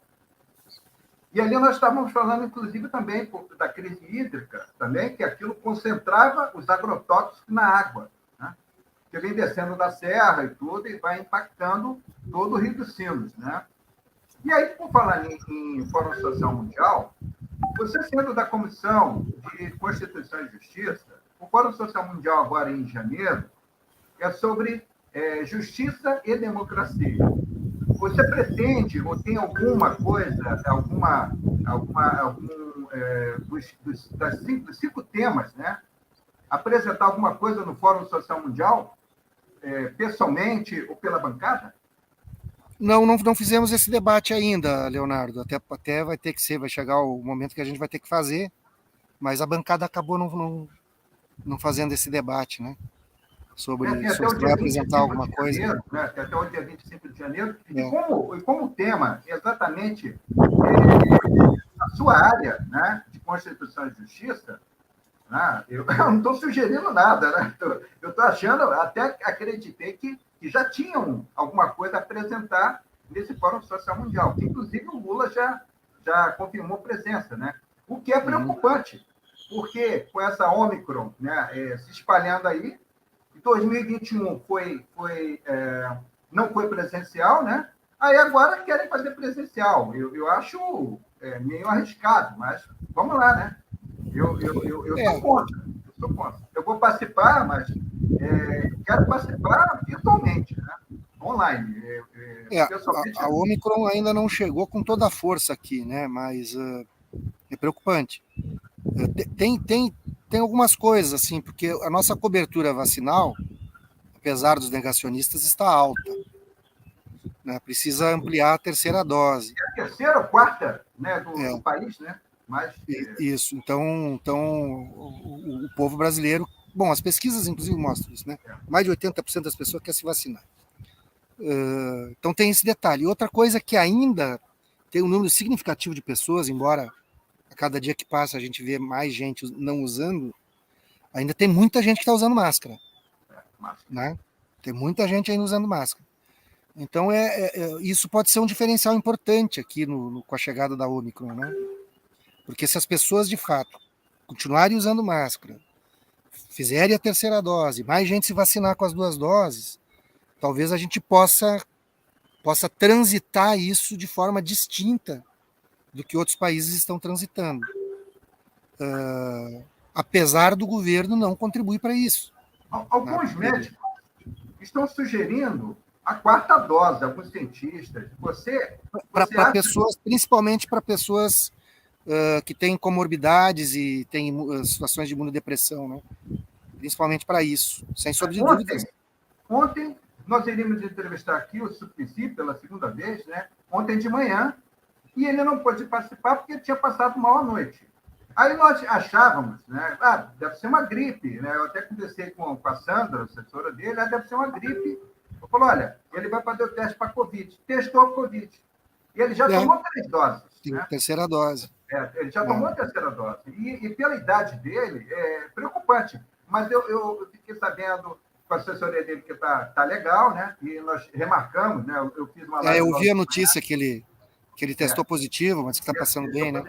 E ali nós estávamos falando, inclusive, também da crise hídrica, também, que aquilo concentrava os agrotóxicos na água, né? Que vem descendo da serra e tudo, e vai impactando todo o Rio dos Sinos, né? E aí, por falar em Fórum Social Mundial, você sendo da Comissão de Constituição e Justiça, o Fórum Social Mundial agora em janeiro é sobre justiça e democracia. Você pretende, ou tem alguma coisa, dos cinco temas, né? Apresentar alguma coisa no Fórum Social Mundial, pessoalmente ou pela bancada? Não fizemos esse debate ainda, Leonardo. Até vai ter que ser, vai chegar o momento que a gente vai ter que fazer, mas a bancada acabou não fazendo esse debate, né? Sobre se vai apresentar alguma coisa. Janeiro, né? Até o dia 25 de janeiro. E como o tema exatamente a sua área, né, de Constituição e Justiça, né, eu não estou sugerindo nada, né? Eu estou achando, até acreditei que já tinham alguma coisa a apresentar nesse Fórum Social Mundial, que inclusive o Lula já confirmou presença, né? O que é preocupante, porque com essa Ômicron, né, se espalhando aí, 2021 não foi presencial, né? Aí agora querem fazer presencial. Eu acho meio arriscado, mas vamos lá, né? Eu sou contra. Eu vou participar, mas quero participar virtualmente, né? Online. A Ômicron ainda não chegou com toda a força aqui, né? Mas é preocupante. Tem algumas coisas, assim, porque a nossa cobertura vacinal, apesar dos negacionistas, está alta. Né? Precisa ampliar a terceira dose. É a terceira ou quarta, né, do país, né? Mas, Isso. Então o povo brasileiro... Bom, as pesquisas, inclusive, mostram isso, né? Mais de 80% das pessoas querem se vacinar. Então tem esse detalhe. Outra coisa que ainda tem um número significativo de pessoas, embora a cada dia que passa a gente vê mais gente não usando, ainda tem muita gente que está usando máscara. Né? Tem muita gente ainda usando máscara. Então, isso pode ser um diferencial importante aqui com a chegada da Ômicron, né? Porque se as pessoas, de fato, continuarem usando máscara, fizerem a terceira dose, mais gente se vacinar com as 2 doses, talvez a gente possa transitar isso de forma distinta do que outros países estão transitando. Apesar do governo não contribuir para isso. Alguns médicos estão sugerindo a 4ª dose, alguns cientistas. Para pessoas, principalmente para pessoas que têm comorbidades e têm situações de imunodepressão, né? Principalmente para isso, sem sombra de dúvidas. Ontem nós iríamos entrevistar aqui o Suplicy pela segunda vez, né? Ontem de manhã e ele não pôde participar porque ele tinha passado mal à noite. Aí nós achávamos, né? Deve ser uma gripe, né? Eu até conversei com a Sandra, assessora dele, deve ser uma gripe. Eu falei, olha, ele vai fazer o teste para Covid. Testou a Covid. E ele já tomou 3 doses. Né? Terceira dose. Ele já tomou a terceira dose. E pela idade dele, é preocupante. Mas eu fiquei sabendo com a assessoria dele que tá legal, né? E nós remarcamos, né? Eu fiz uma live. Eu vi a notícia que ele testou positivo, mas que está passando bem, né?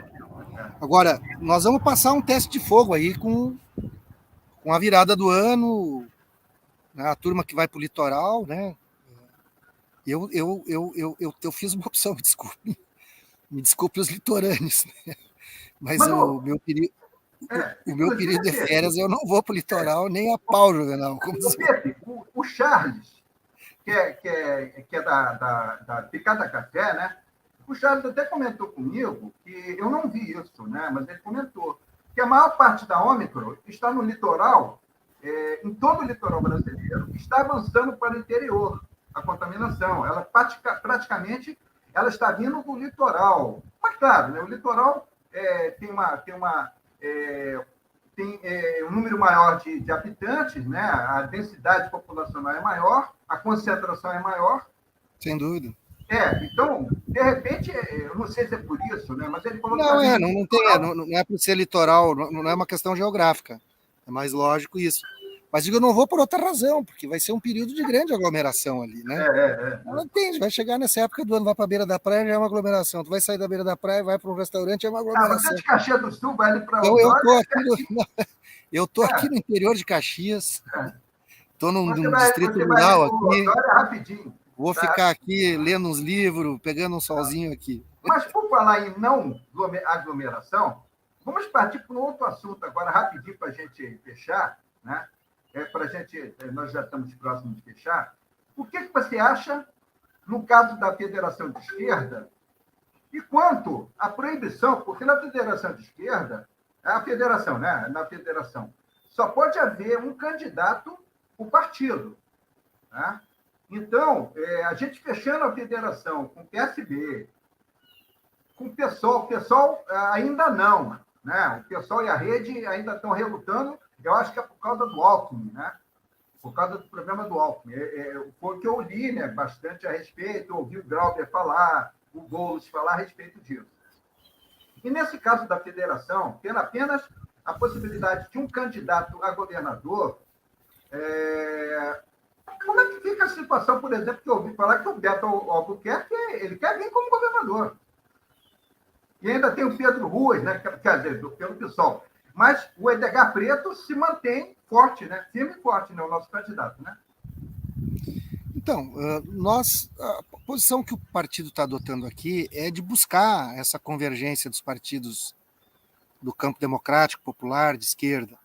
Agora, nós vamos passar um teste de fogo aí com a virada do ano, né? A turma que vai para o litoral, né? Eu fiz uma opção, me desculpe os litorâneos, né? Mas o meu período. O meu período de férias, eu não vou para o litoral nem a pau, Juvenal. Pepe, o Charles, que é da Picada Café, né? O Charles até comentou comigo, que eu não vi isso, né? Mas ele comentou, que a maior parte da Ômicron está no litoral, em todo o litoral brasileiro, está avançando para o interior, a contaminação. Ela praticamente ela está vindo do litoral. Mas, claro, né? O litoral tem um número maior de habitantes, né? A densidade populacional é maior, a concentração é maior. Sem dúvida. Então, de repente, eu não sei se é por isso, né? Mas ele falou não é por ser litoral, não é uma questão geográfica. É mais lógico isso. Mas digo, eu não vou por outra razão, porque vai ser um período de grande aglomeração ali, né? Ela entende, vai chegar nessa época do ano, vai para a beira da praia, já é uma aglomeração. Tu vai sair da beira da praia, vai para um restaurante, é uma aglomeração. Mas é de Caxias do Sul, vai ali para então, eu tô aqui no interior de Caxias, estou num distrito rural aqui. Rapidinho. Vou ficar aqui lendo uns livros, pegando um solzinho aqui. Mas por falar em não aglomeração, vamos partir para um outro assunto agora, rapidinho, para a gente fechar, né? Nós já estamos próximos de fechar. O que você acha, no caso da Federação de Esquerda, e quanto à proibição, porque na Federação de Esquerda, a federação, né? Na federação, só pode haver um candidato por partido. Né? Então, a gente fechando a federação com o PSB, com o PSOL ainda não. Né? O PSOL e a Rede ainda estão relutando. Eu acho que é por causa do Alckmin, né? Por causa do problema do Alckmin. Foi o que eu li, né, bastante a respeito, ouvi o Grauber falar, o Boulos falar a respeito disso. E nesse caso da federação, tendo apenas a possibilidade de um candidato a governador, como é que fica a situação, por exemplo, que eu ouvi falar que o Beto Albuquerque, ele quer vir como governador. E ainda tem o Pedro Ruas, né, quer dizer, pelo PSOL. Mas o Edgar Preto se mantém forte, né? Firme e forte, né? O nosso candidato, né? Então, a posição que o partido está adotando aqui é de buscar essa convergência dos partidos do campo democrático, popular, de esquerda.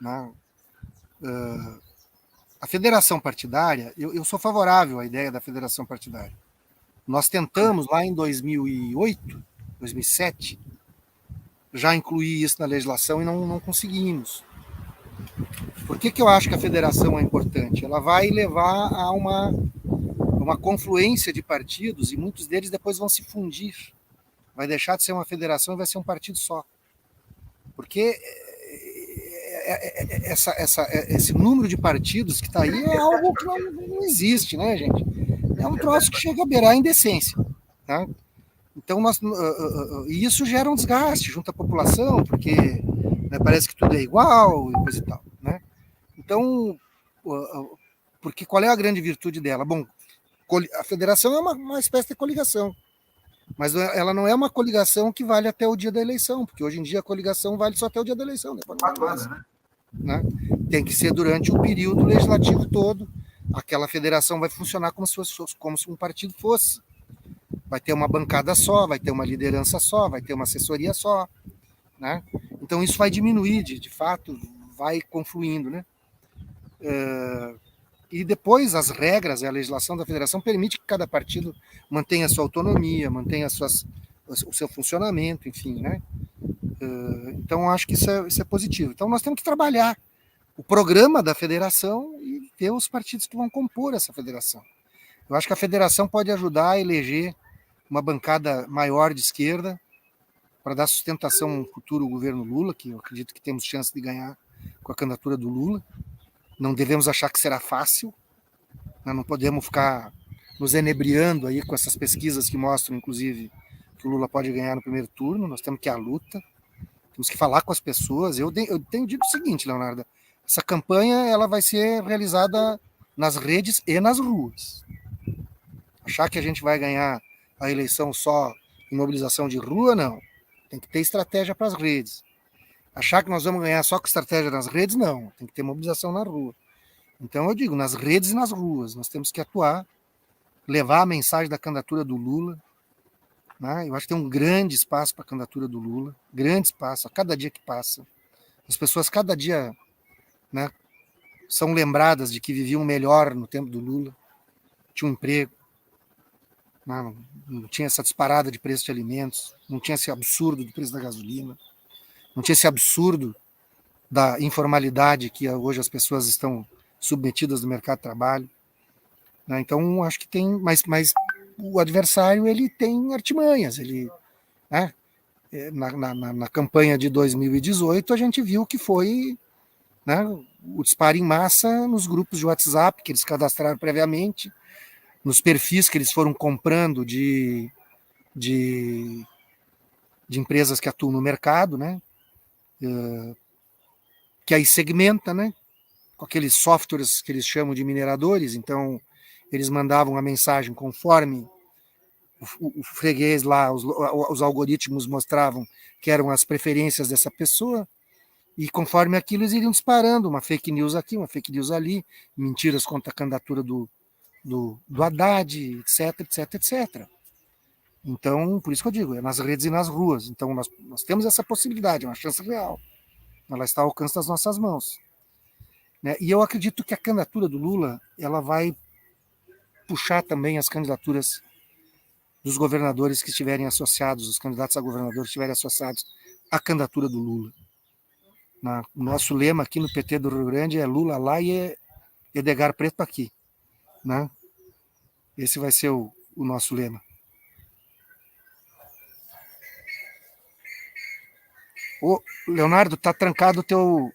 Né? A federação partidária, eu sou favorável à ideia da federação partidária. Nós tentamos lá em 2008, 2007, já incluir isso na legislação e não conseguimos. Por que eu acho que a federação é importante? Ela vai levar a uma confluência de partidos e muitos deles depois vão se fundir. Vai deixar de ser uma federação e vai ser um partido só. Porque esse número de partidos que está aí é algo que não existe, né, gente? É um troço que chega a beirar a indecência. Tá? Então, e isso gera um desgaste junto à população, porque né, parece que tudo é igual e coisa e tal. Né? Então, porque qual é a grande virtude dela? Bom, a federação é uma espécie de coligação, mas ela não é uma coligação que vale até o dia da eleição, porque hoje em dia a coligação vale só até o dia da eleição. Depois não vale mais, né? Tem que ser durante o período legislativo todo. Aquela federação vai funcionar como se um partido fosse. Vai ter uma bancada só, vai ter uma liderança só, vai ter uma assessoria só. Né? Então isso vai diminuir, de fato, vai confluindo. Né? E depois as regras, a legislação da federação permite que cada partido mantenha a sua autonomia, mantenha o seu funcionamento, enfim. Né? Então acho que isso é positivo. Então nós temos que trabalhar o programa da federação e ver os partidos que vão compor essa federação. Eu acho que a federação pode ajudar a eleger uma bancada maior de esquerda para dar sustentação a um futuro governo Lula, que eu acredito que temos chance de ganhar com a candidatura do Lula. Não devemos achar que será fácil, né? Não podemos ficar nos enebriando aí com essas pesquisas que mostram, inclusive, que o Lula pode ganhar no primeiro turno. Nós temos que ir à luta, temos que falar com as pessoas. Eu tenho dito o seguinte, Leonardo, essa campanha ela vai ser realizada nas redes e nas ruas. Achar que a gente vai ganhar a eleição só em mobilização de rua, não. Tem que ter estratégia para as redes. Achar que nós vamos ganhar só com estratégia nas redes, não. Tem que ter mobilização na rua. Então eu digo, nas redes e nas ruas, nós temos que atuar, levar a mensagem da candidatura do Lula. Né? Eu acho que tem um grande espaço para a candidatura do Lula, grande espaço, a cada dia que passa. As pessoas cada dia, né, são lembradas de que viviam melhor no tempo do Lula, tinham um emprego, não tinha essa disparada de preço de alimentos, não tinha esse absurdo do preço da gasolina, não tinha esse absurdo da informalidade que hoje as pessoas estão submetidas no mercado de trabalho. Né? Então, acho que tem, mas o adversário ele tem artimanhas. Ele, né, na campanha de 2018, a gente viu que foi, né, o disparo em massa nos grupos de WhatsApp que eles cadastraram previamente, nos perfis que eles foram comprando de empresas que atuam no mercado, né, que aí segmenta, né, com aqueles softwares que eles chamam de mineradores. Então, eles mandavam a mensagem conforme o freguês lá, os algoritmos mostravam que eram as preferências dessa pessoa, e conforme aquilo eles iriam disparando uma fake news aqui, uma fake news ali, mentiras contra a candidatura do Haddad, etc, etc, etc. Então, por isso que eu digo, é nas redes e nas ruas. Então, nós temos essa possibilidade, é uma chance real. Ela está ao alcance das nossas mãos. Né? E eu acredito que a candidatura do Lula ela vai puxar também as candidaturas dos governadores que estiverem associados, os candidatos a governador que estiverem associados à candidatura do Lula. O nosso lema aqui no PT do Rio Grande é Lula lá e Edgar Preto aqui. Né? Esse vai ser o nosso lema. Ô, Leonardo, está trancado o teu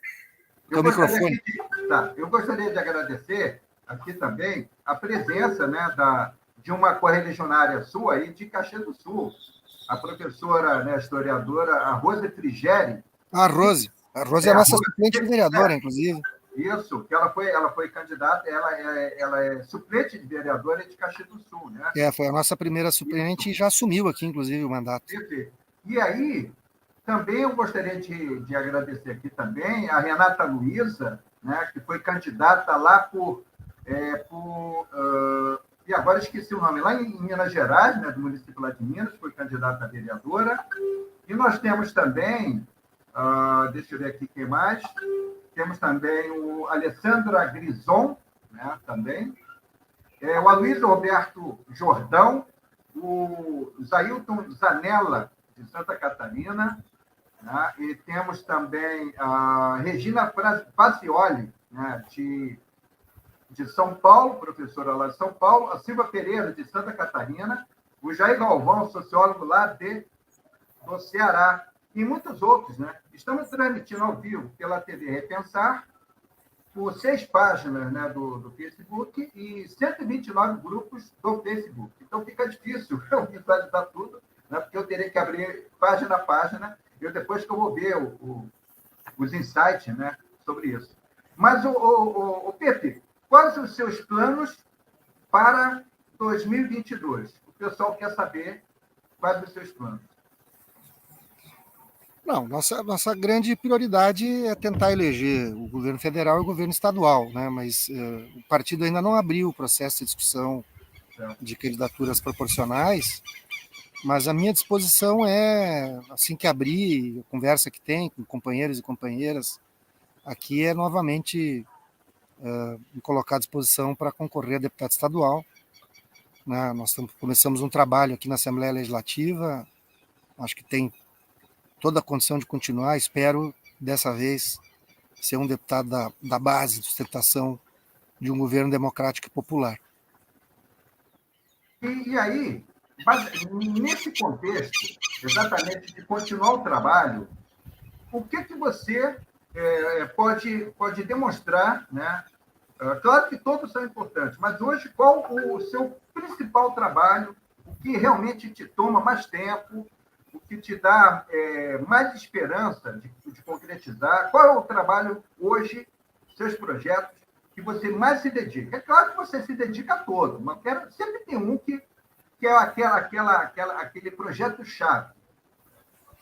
microfone. Eu gostaria de agradecer aqui também a presença, né, de uma correligionária sua aí de Caxias do Sul, a professora, né, historiadora, a Rose Frigeri. A Rose é a nossa suplente de vereadora, inclusive. Isso, que ela foi candidata, ela é suplente de vereadora de Caxias do Sul, né? Foi a nossa primeira suplente e já assumiu aqui, inclusive, o mandato. E aí, também eu gostaria de agradecer aqui também a Renata Luiza, né, que foi candidata lá e agora esqueci o nome, lá em Minas Gerais, né, do município lá de Minas, foi candidata a vereadora. E nós temos também, deixa eu ver aqui quem mais, temos também o Alessandra Grison, né, também, o Aloysio Roberto Jordão, o Zailton Zanella, de Santa Catarina, né, e temos também a Regina Fazioli, né, de São Paulo, professora lá de São Paulo, a Silva Pereira, de Santa Catarina, o Jair Galvão, sociólogo lá do Ceará, e muitos outros. Né? Estamos transmitindo ao vivo pela TV Repensar, por 6 páginas, né, do Facebook e 129 grupos do Facebook. Então, fica difícil eu visualizar tudo, né, porque eu terei que abrir página a página, e depois que eu vou ver os insights, né, sobre isso. Mas, o Pepe, quais os seus planos para 2022? O pessoal quer saber quais os seus planos. Não, nossa grande prioridade é tentar eleger o governo federal e o governo estadual, né? Mas o partido ainda não abriu o processo de discussão de candidaturas proporcionais, mas a minha disposição é, assim que abrir, a conversa que tem com companheiros e companheiras, aqui é novamente me colocar à disposição para concorrer a deputado estadual. Né? Nós começamos um trabalho aqui na Assembleia Legislativa, acho que tem toda a condição de continuar, espero dessa vez ser um deputado da base de sustentação de um governo democrático e popular. E aí, nesse contexto, exatamente de continuar o trabalho, o que você pode demonstrar, né? Claro que todos são importantes, mas hoje qual o seu principal trabalho, o que realmente te toma mais tempo, o que te dá mais esperança de concretizar? Qual é o trabalho hoje, seus projetos, que você mais se dedica? É claro que você se dedica a todo, mas sempre tem um que é aquele projeto-chave.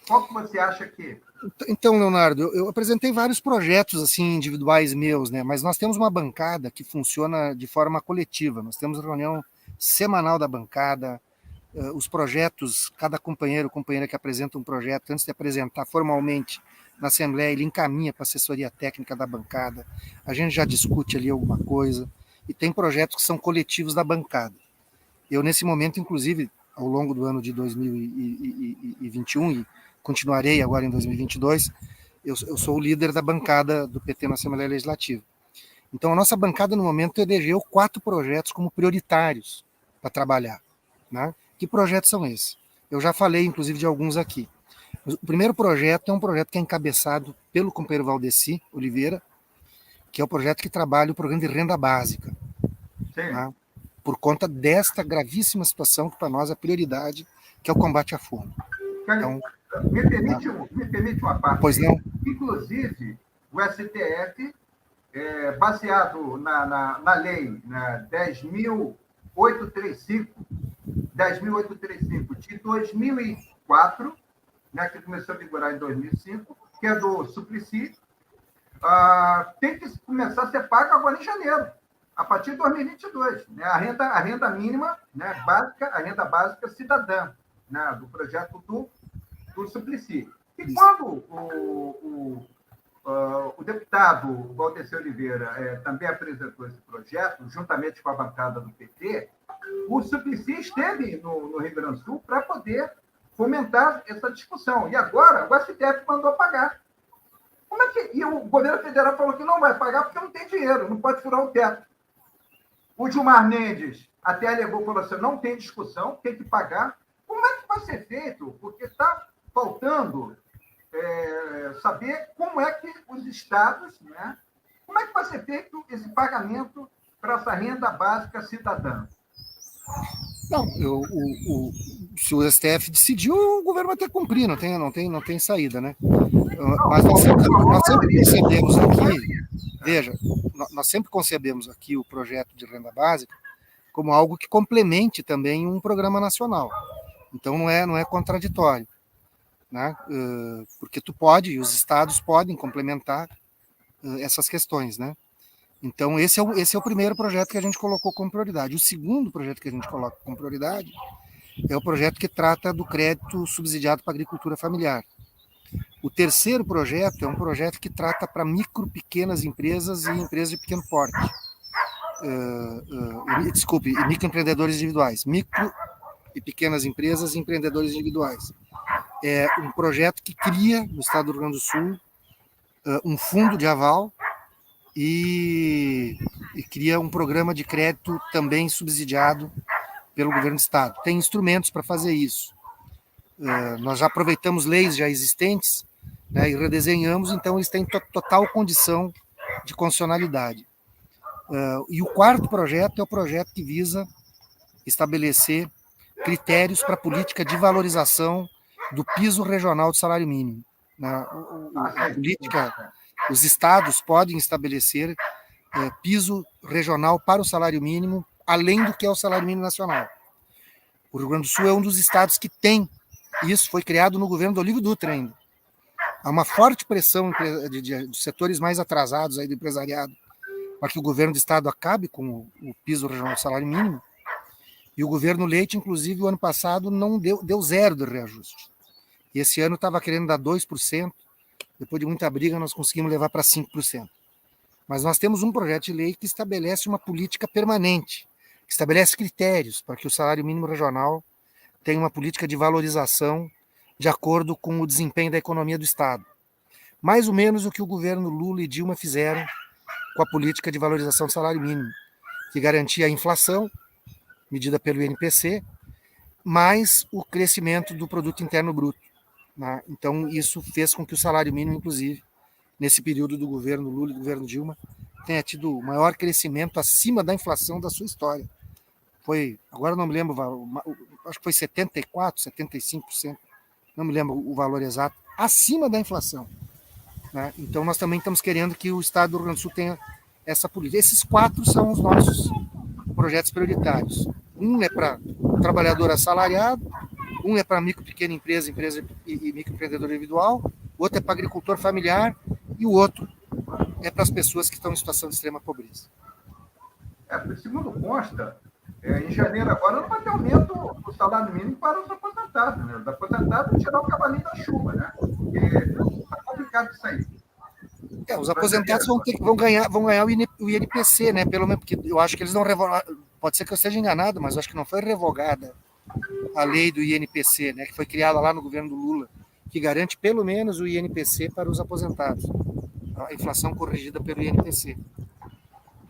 Qual que você acha que... Então, Leonardo, eu apresentei vários projetos assim individuais meus, né? Mas nós temos uma bancada que funciona de forma coletiva. Nós temos reunião semanal da bancada, os projetos, cada companheiro ou companheira que apresenta um projeto, antes de apresentar formalmente na Assembleia, ele encaminha para a assessoria técnica da bancada. A gente já discute ali alguma coisa. E tem projetos que são coletivos da bancada. Eu, nesse momento, inclusive, ao longo do ano de 2021, e continuarei agora em 2022, eu sou o líder da bancada do PT na Assembleia Legislativa. Então, a nossa bancada, no momento, elegeu 4 projetos como prioritários para trabalhar. Né? Que projetos são esses? Eu já falei, inclusive, de alguns aqui. O primeiro projeto é um projeto que é encabeçado pelo companheiro Valdeci Oliveira, que é o projeto que trabalha o programa de renda básica. Né? Por conta desta gravíssima situação que para nós é prioridade, que é o combate à fome. Então, me permite uma parte. Pois não. Inclusive, o STF, baseado na lei, né, 10.835 de 2004, né, que começou a vigorar em 2005, que é do Suplicy, tem que começar a ser pago agora em janeiro, a partir de 2022, né, a renda mínima, né, básica, a renda básica cidadã, né, do projeto do Suplicy. E quando o deputado Valdeci Oliveira também apresentou esse projeto, juntamente com a bancada do PT, o Suplicy esteve no Rio Grande do Sul para poder fomentar essa discussão. E agora o STF mandou pagar. E o governo federal falou que não vai pagar porque não tem dinheiro, não pode furar o teto. O Gilmar Mendes até alegou e falou assim, não tem discussão, tem que pagar. Como é que vai ser feito? Porque está faltando saber como é que os estados, né, como é que vai ser feito esse pagamento para essa renda básica cidadã? Não, se o STF decidiu, o governo vai ter que cumprir, não tem saída, né? Mas nós sempre concebemos aqui, veja, nós sempre concebemos aqui o projeto de renda básica como algo que complemente também um programa nacional. Então não é contraditório, né? Porque tu pode, e os estados podem complementar essas questões, né? Então esse é o primeiro projeto que a gente colocou como prioridade. O segundo projeto que a gente coloca como prioridade é o projeto que trata do crédito subsidiado para a agricultura familiar. O terceiro projeto é um projeto que trata para micro, pequenas empresas e empresas de pequeno porte. Microempreendedores individuais. Micro e pequenas empresas e empreendedores individuais. É um projeto que cria, no estado do Rio Grande do Sul, um fundo de aval e cria um programa de crédito também subsidiado pelo governo do estado. Tem instrumentos para fazer isso. Nós já aproveitamos leis já existentes, né, e redesenhamos, então eles têm total condição de constitucionalidade. E o quarto projeto é o projeto que visa estabelecer critérios para a política de valorização do piso regional do salário mínimo. A política, os estados podem estabelecer piso regional para o salário mínimo, além do que é o salário mínimo nacional. O Rio Grande do Sul é um dos estados que tem isso, foi criado no governo do Olívio Dutra ainda. Há uma forte pressão de setores mais atrasados aí do empresariado para que o governo do estado acabe com o piso regional do salário mínimo. E o governo Leite, inclusive, o ano passado não deu zero de reajuste. E esse ano estava querendo dar 2%. Depois de muita briga, nós conseguimos levar para 5%. Mas nós temos um projeto de lei que estabelece uma política permanente, que estabelece critérios para que o salário mínimo regional tenha uma política de valorização de acordo com o desempenho da economia do Estado. Mais ou menos o que o governo Lula e Dilma fizeram com a política de valorização do salário mínimo, que garantia a inflação, medida pelo INPC, mais o crescimento do produto interno bruto, né? Então, isso fez com que o salário mínimo, inclusive, nesse período do governo Lula e do governo Dilma, tenha tido o maior crescimento acima da inflação da sua história. Foi, agora não me lembro, acho que foi 74%, 75%, não me lembro o valor exato, acima da inflação, né? Então, nós também estamos querendo que o Estado do Rio Grande do Sul tenha essa política. Esses 4 são os nossos projetos prioritários. Um é para o trabalhador assalariado, um é para micro e pequena empresa, empresa e microempreendedor individual, o outro é para agricultor familiar e o outro é para as pessoas que estão em situação de extrema pobreza. Segundo consta, em janeiro agora não vai ter aumento do salário mínimo para os aposentados, né? Os aposentados tirar o cavalinho da chuva, né? Porque está complicado isso aí. Os aposentados vão ganhar o INPC, né? Pelo menos, porque eu acho que eles não revogaram. Pode ser que eu esteja enganado, mas eu acho que não foi revogada a lei do INPC, né? Que foi criada lá no governo do Lula, que garante pelo menos o INPC para os aposentados, a inflação corrigida pelo INPC.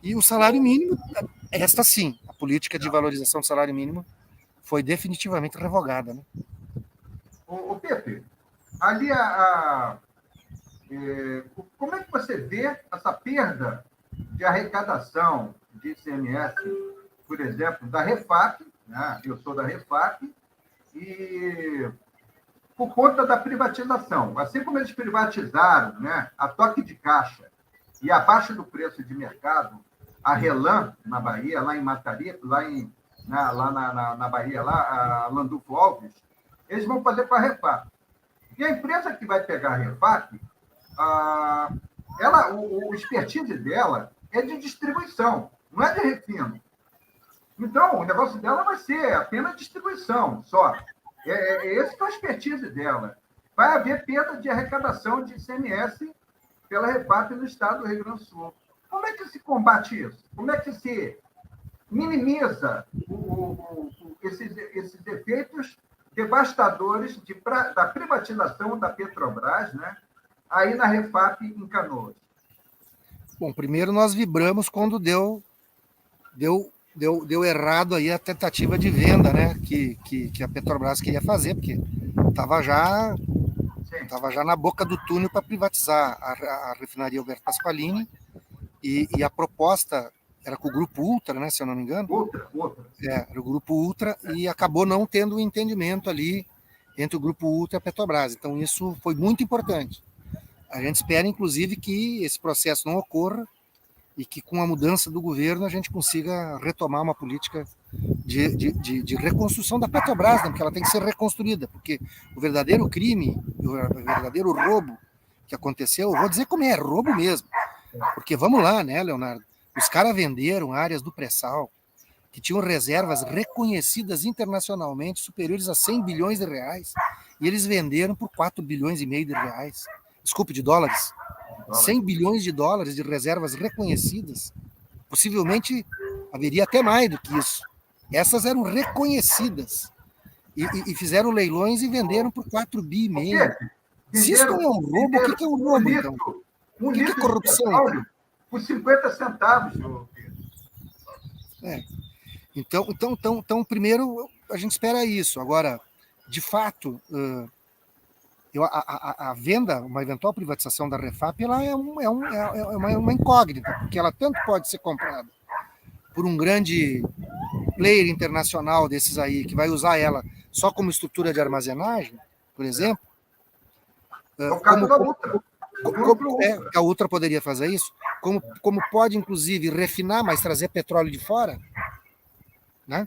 E o salário mínimo, esta sim, a política de valorização do salário mínimo foi definitivamente revogada, né? Ô Pepe, ali como é que você vê essa perda de arrecadação de ICMS, por exemplo, da Refap, né? Eu sou da Refap, e por conta da privatização. Assim como eles privatizaram, né, a toque de caixa e abaixo do preço de mercado, a Relan, na Bahia, lá em Mataripe, lá na Bahia, lá, a Landulfo Alves, eles vão fazer com a Refap. E a empresa que vai pegar a Refap, o expertise dela é de distribuição, não é de refino. Então, o negócio dela vai ser apenas distribuição, só. Esse que é a expertise dela. Vai haver perda de arrecadação de ICMS pela Refap no estado do Rio Grande do Sul. Como é que se combate isso? Como é que se minimiza esses efeitos devastadores da privatização da Petrobras, né? Aí na Refap em Canoas? Bom, primeiro nós vibramos quando deu errado aí a tentativa de venda, né, que a Petrobras queria fazer, porque estava já na boca do túnel para privatizar a refinaria Alberto Pasqualini, e a proposta era com o Grupo Ultra, né, se eu não me engano. Ultra. Era o Grupo Ultra, e acabou não tendo um entendimento ali entre o Grupo Ultra e a Petrobras. Então isso foi muito importante. A gente espera, inclusive, que esse processo não ocorra e que com a mudança do governo a gente consiga retomar uma política de reconstrução da Petrobras, né? Porque ela tem que ser reconstruída, porque o verdadeiro crime, o verdadeiro roubo que aconteceu, eu vou dizer como é roubo mesmo, porque vamos lá, né, Leonardo? Os caras venderam áreas do pré-sal que tinham reservas reconhecidas internacionalmente superiores a 100 bilhões de reais, e eles venderam por 4 bilhões e meio de reais. Desculpe, de dólares. 100 bilhões de dólares de reservas reconhecidas. Possivelmente haveria até mais do que isso. Essas eram reconhecidas. E fizeram leilões e venderam por 4 bi e meio. Se isso não é um roubo, o que é um roubo, então? O que é corrupção? Por 50 centavos. Então, primeiro, a gente espera isso. Agora, de fato, a venda, uma eventual privatização da Refap, ela é uma incógnita, porque ela tanto pode ser comprada por um grande player internacional desses aí, que vai usar ela só como estrutura de armazenagem, por exemplo. O caso da Ultra. A Ultra poderia fazer isso, como pode, inclusive, refinar, mas trazer petróleo de fora, né?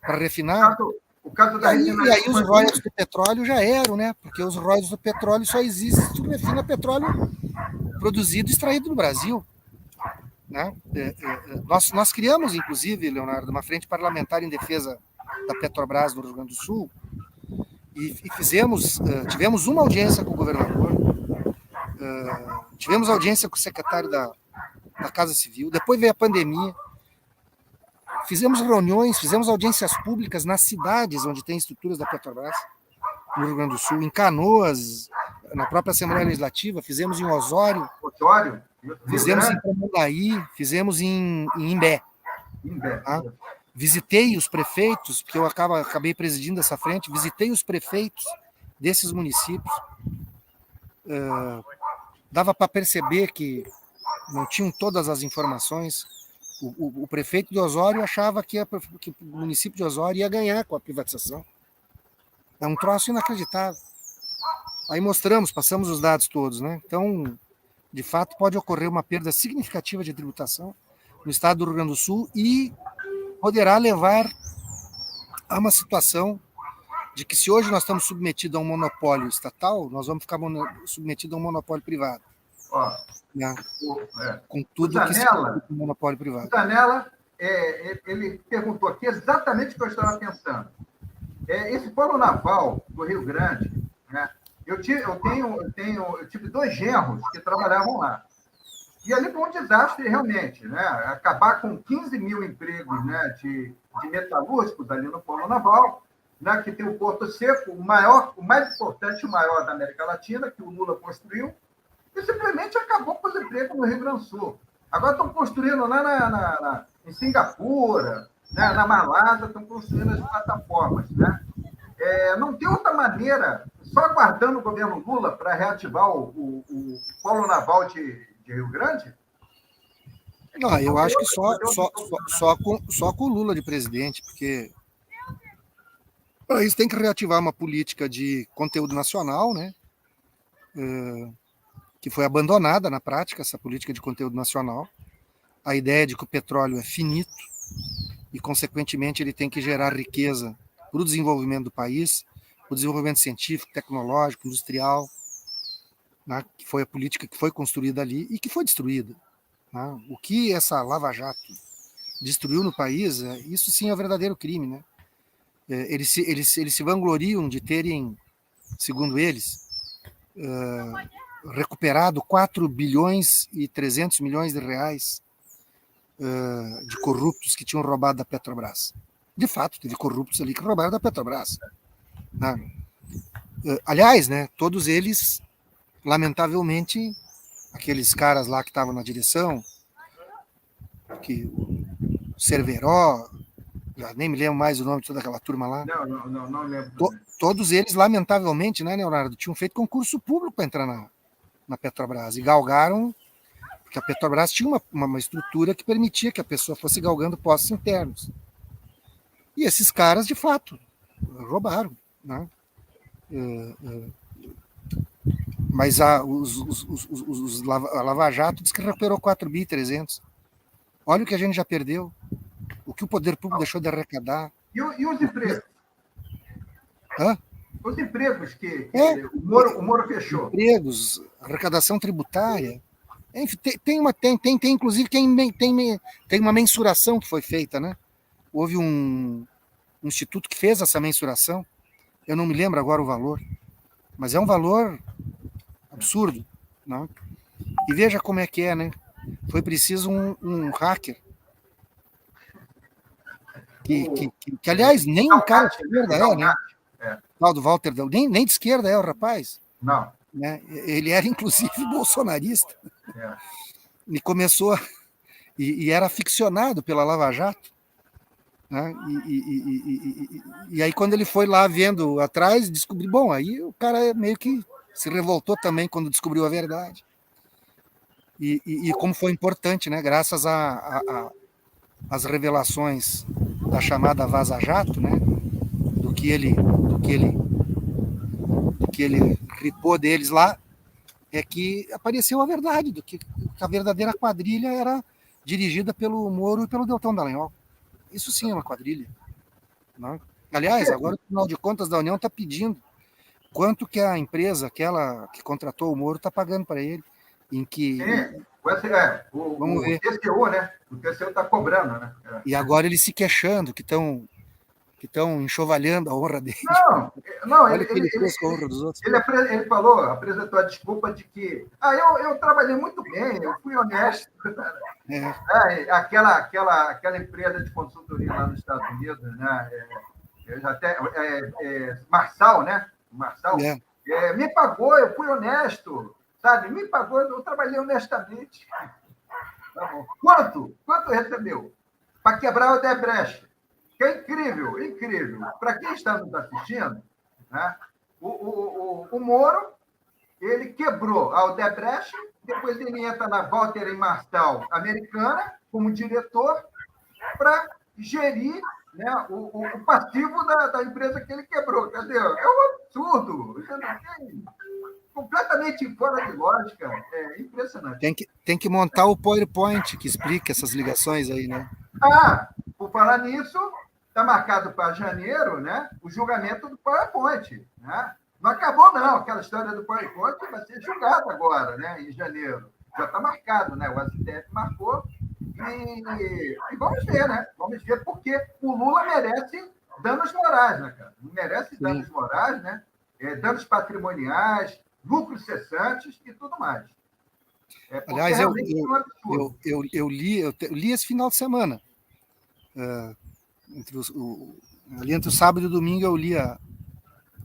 Para refinar. O caso da e aí os royalties do petróleo já eram, né? Porque os royalties do petróleo só existem se tu refina petróleo produzido e extraído no Brasil, né? Nós criamos, inclusive, Leonardo, uma frente parlamentar em defesa da Petrobras no Rio Grande do Sul, e tivemos uma audiência com o governador, tivemos audiência com o secretário da Casa Civil, depois veio a pandemia. Fizemos reuniões, fizemos audiências públicas nas cidades onde tem estruturas da Petrobras, no Rio Grande do Sul, em Canoas, na própria Assembleia Legislativa, fizemos em Osório, fizemos em Tramandaí, fizemos em Imbé. Tá? visitei os prefeitos, porque eu acabei presidindo essa frente, visitei os prefeitos desses municípios, dava para perceber que não tinham todas as informações. O prefeito de Osório achava que o município de Osório ia ganhar com a privatização. É um troço inacreditável. Aí passamos os dados todos, né? Então, de fato, pode ocorrer uma perda significativa de tributação no estado do Rio Grande do Sul e poderá levar a uma situação de que, se hoje nós estamos submetidos a um monopólio estatal, nós vamos ficar submetidos a um monopólio privado. Ó, Né? Com tudo que se Zanella, um monopólio privado. O Zanella, ele perguntou aqui exatamente o que eu estava pensando. Esse polo naval do Rio Grande, né? Eu tive 2 genros que trabalhavam lá. E ali foi um desastre, realmente, né? Acabar com 15 mil empregos, né, de metalúrgicos ali no polo naval, né, que tem o Porto Seco, o mais importante, o maior da América Latina, que o Lula construiu, e simplesmente acabou com os empregos no Rio Grande do Sul. Agora estão construindo lá em Singapura, né, na Malásia, estão construindo as plataformas. Né? Não tem outra maneira, só aguardando o governo Lula para reativar o polo naval de Rio Grande? Não, eu acho que só com o Lula de presidente, porque eles têm que reativar uma política de conteúdo nacional, né? Que foi abandonada na prática, essa política de conteúdo nacional. A ideia de que o petróleo é finito e, consequentemente, ele tem que gerar riqueza para o desenvolvimento do país, o desenvolvimento científico, tecnológico, industrial, né? Que foi a política que foi construída ali e que foi destruída. Né? O que essa Lava Jato destruiu no país, isso sim é um verdadeiro crime. Né? Eles se vangloriam de terem, segundo eles, recuperado 4 bilhões e 300 milhões de reais de corruptos que tinham roubado da Petrobras. De fato, teve corruptos ali que roubaram da Petrobras. Né? Aliás, né, todos eles, lamentavelmente, aqueles caras lá que estavam na direção, que o Cerveró, já nem me lembro mais o nome de toda aquela turma lá. Não lembro. Todos eles, lamentavelmente, né, Leonardo, tinham feito concurso público para entrar na Petrobras e galgaram, porque a Petrobras tinha uma estrutura que permitia que a pessoa fosse galgando postos internos. E esses caras, de fato, roubaram. Né? Mas a Lava Jato diz que recuperou 4 bi 300. Olha o que a gente já perdeu. O que o poder público deixou de arrecadar. E os empregos? Hã? Os empregos que o Moro fechou. Empregos, arrecadação tributária. Enfim, tem inclusive, tem uma mensuração que foi feita, né? Houve um instituto que fez essa mensuração. Eu não me lembro agora o valor, mas é um valor absurdo. Né? E veja como é que é, né? Foi preciso um hacker que, aliás, nem um cara de esquerda né? Tal do Walter, nem de esquerda o rapaz. Não. Né? Ele era, inclusive, bolsonarista. E começou... E era ficcionado pela Lava Jato. Né? E aí, quando ele foi lá vendo atrás, descobriu... Bom, aí o cara meio que se revoltou também quando descobriu a verdade. E como foi importante, né? Graças às revelações da chamada Vaza Jato, né? Do que ele ripou deles lá, é que apareceu a verdade, do que a verdadeira quadrilha era dirigida pelo Moro e pelo Deltão Dallagnol. Isso sim é uma quadrilha. Né? Aliás, agora o Tribunal de Contas da União está pedindo quanto que a empresa, aquela que contratou o Moro, está pagando para ele. Em que... Vamos ver. O TCU, né? O TCU está cobrando, né? E agora eles se queixando que estão enxovalhando a honra dele. Não, olha o que ele fez com a honra dos outros. Ele apresentou a desculpa de que eu trabalhei muito bem, eu fui honesto. Aquela empresa de consultoria lá nos Estados Unidos, né? Marçal, né? Marçal. Me pagou, eu fui honesto, sabe? Me pagou, eu trabalhei honestamente. Tá bom. Quanto recebeu? Para quebrar o Odebrecht. que é incrível, incrível. Para quem está nos assistindo, né, o Moro, ele quebrou a Odebrecht, depois ele entra na Walter e Marçal americana como diretor para gerir, né, o passivo da empresa que ele quebrou. Quer dizer, é um absurdo. Completamente fora de lógica. É impressionante. Tem que montar o PowerPoint que explica essas ligações aí, né? Por falar nisso, está marcado para janeiro, né, o julgamento do PowerPoint. Né? Não acabou, não. Aquela história do PowerPoint vai ser julgada agora, né, em janeiro. Já está marcado, né? O STF marcou. E vamos ver, né? Vamos ver, porque o Lula merece danos morais, né, cara? Merece danos morais, né? Danos patrimoniais, lucros cessantes e tudo mais. Aliás, eu li esse final de semana. Ali entre o sábado e o domingo eu li a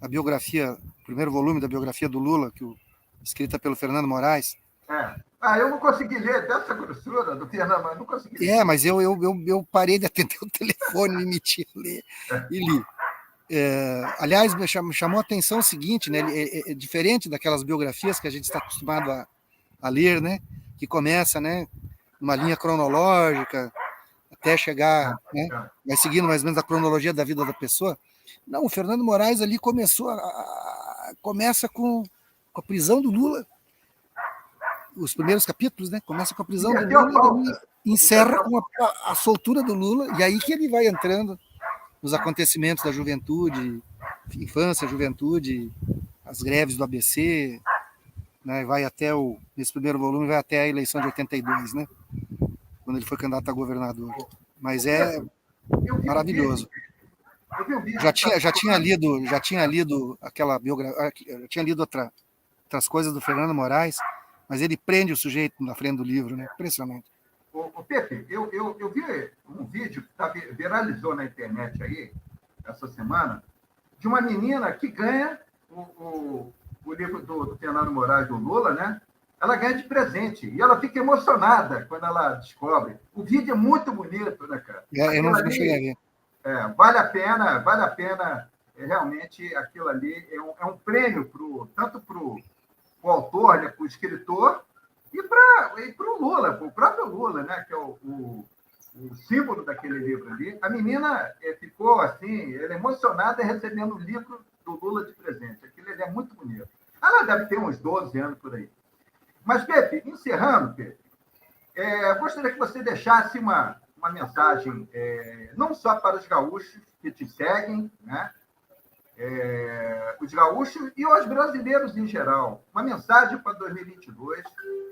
biografia, o primeiro volume da biografia do Lula, escrita pelo Fernando Moraes. Eu não consegui ler dessa grossura do Fernando, mas não consegui ler. Mas eu parei de atender o telefone, me meti a ler e li. Aliás, me chamou a atenção o seguinte, né? É diferente daquelas biografias que a gente está acostumado a ler, né? Que começa, né? Numa linha cronológica até chegar, né? Vai seguindo mais ou menos a cronologia da vida da pessoa. Não, o Fernando Moraes ali começa com a prisão do Lula. Os primeiros capítulos, né? Começa com a prisão do Lula e encerra com a soltura do Lula, e aí que ele vai entrando nos acontecimentos da juventude, infância, juventude, as greves do ABC, né? Vai até nesse primeiro volume, vai até a eleição de 82, né? Quando ele foi candidato a governador. Mas é maravilhoso. Já tinha lido aquela biografia, já tinha lido outras coisas do Fernando Moraes, mas ele prende o sujeito na frente do livro, né? Impressionante. Pepe, eu vi um vídeo que viralizou na internet aí, essa semana, de uma menina que ganha o livro do Fernando Moraes, do Lula, né? Ela ganha de presente. E ela fica emocionada quando ela descobre. O vídeo é muito bonito, né, cara? Eu não cheguei a ver. Vale a pena. Realmente, aquilo ali é um prêmio tanto para o autor, né, para o escritor, e para o Lula, para o próprio Lula, né, que é o símbolo daquele livro ali. A menina ficou assim, ela emocionada recebendo o livro do Lula de presente. Aquilo ali é muito bonito. Ela deve ter uns 12 anos por aí. Mas, Pepe, encerrando, gostaria que você deixasse uma mensagem, não só para os gaúchos que te seguem, né? Os gaúchos e os brasileiros em geral. Uma mensagem para 2022.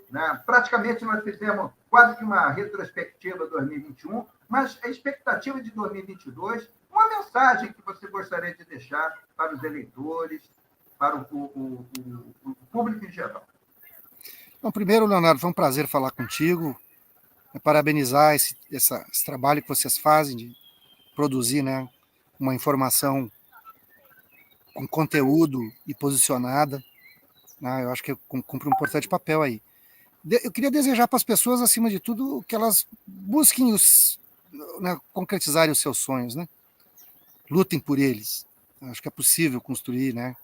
Né? Praticamente nós fizemos quase que uma retrospectiva de 2021, mas a expectativa de 2022, uma mensagem que você gostaria de deixar para os eleitores, para o público em geral. Bom, primeiro, Leonardo, foi um prazer falar contigo, parabenizar esse trabalho que vocês fazem de produzir, né, uma informação com conteúdo e posicionada, né, eu acho que cumpre um importante papel aí. Eu queria desejar para as pessoas, acima de tudo, que elas busquem concretizarem os seus sonhos, né? Lutem por eles. Eu acho que é possível construir, né,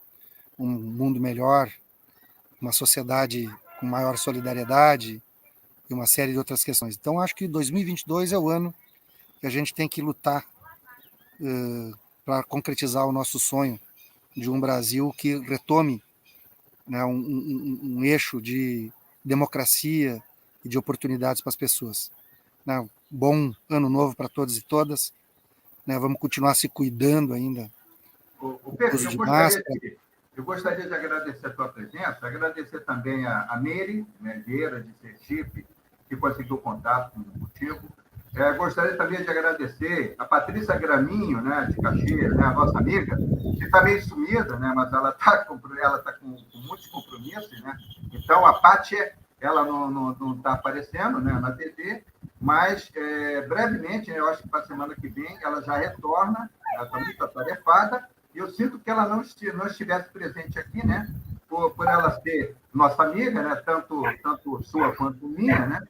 um mundo melhor, uma sociedade com maior solidariedade e uma série de outras questões. Então, acho que 2022 é o ano que a gente tem que lutar para concretizar o nosso sonho de um Brasil que retome, né, um eixo de democracia e de oportunidades para as pessoas. Né, bom ano novo para todos e todas. Né, vamos continuar se cuidando ainda. Pedro, eu gostaria de agradecer a tua presença, agradecer também a Meire, né, Vieira, de Sergipe, que conseguiu contato contigo. Gostaria também de agradecer a Patrícia Graminho, né, de Caxias, né, a nossa amiga, que está meio sumida, né, mas ela está com muitos compromissos. Né? Então, a Paty, ela não está aparecendo, né, na TV, mas brevemente, eu acho que para a semana que vem, ela já retorna, ela está muito atarefada, e eu sinto que ela não estivesse presente aqui, né, por ela ser nossa amiga, né, tanto sua quanto minha, né,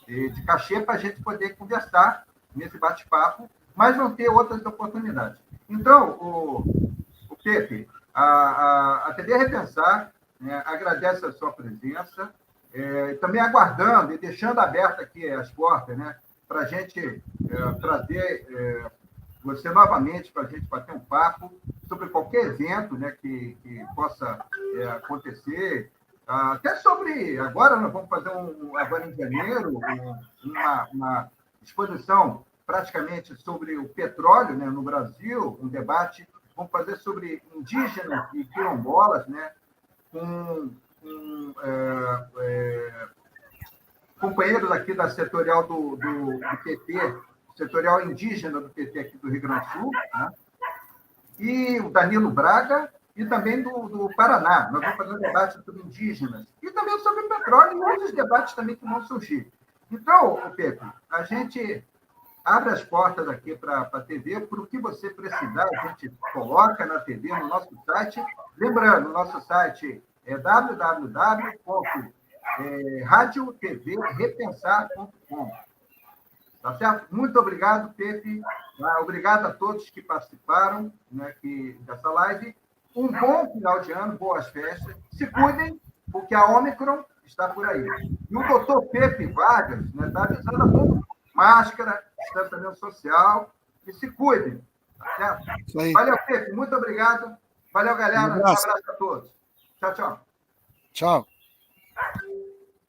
de Caxias, para a gente poder conversar nesse bate-papo mas vão ter outras oportunidades. Então, o Pepe, a TV Repensar, né, agradece a sua presença, também aguardando e deixando aberta aqui as portas, né, para a gente trazer você novamente para a gente bater um papo sobre qualquer evento, né, que possa acontecer. Até sobre... Agora nós vamos fazer, agora em janeiro, uma exposição praticamente sobre o petróleo, né, no Brasil, um debate. Vamos fazer sobre indígenas e quilombolas, né, com companheiros aqui da setorial do PT, setorial indígena do PT aqui do Rio Grande do Sul, né? E o Danilo Braga, e também do Paraná. Nós vamos fazer um debate sobre indígenas, e também sobre petróleo, e outros debates também que vão surgir. Então, Pepe, a gente abre as portas aqui para a TV, por o que você precisar, a gente coloca na TV, no nosso site. Lembrando, o nosso site é www.radioTVRepensar.com. Tá certo? Muito obrigado, Pepe. Obrigado a todos que participaram, né, dessa live. Um bom final de ano, boas festas. Se cuidem, porque a Ômicron está por aí. E o doutor Pepe Vargas está avisando a todo mundo. Máscara, distanciamento social, e se cuidem. Tá certo? Isso aí. Valeu, Pepe. Muito obrigado. Valeu, galera. Um abraço a todos. Tchau, tchau. Tchau.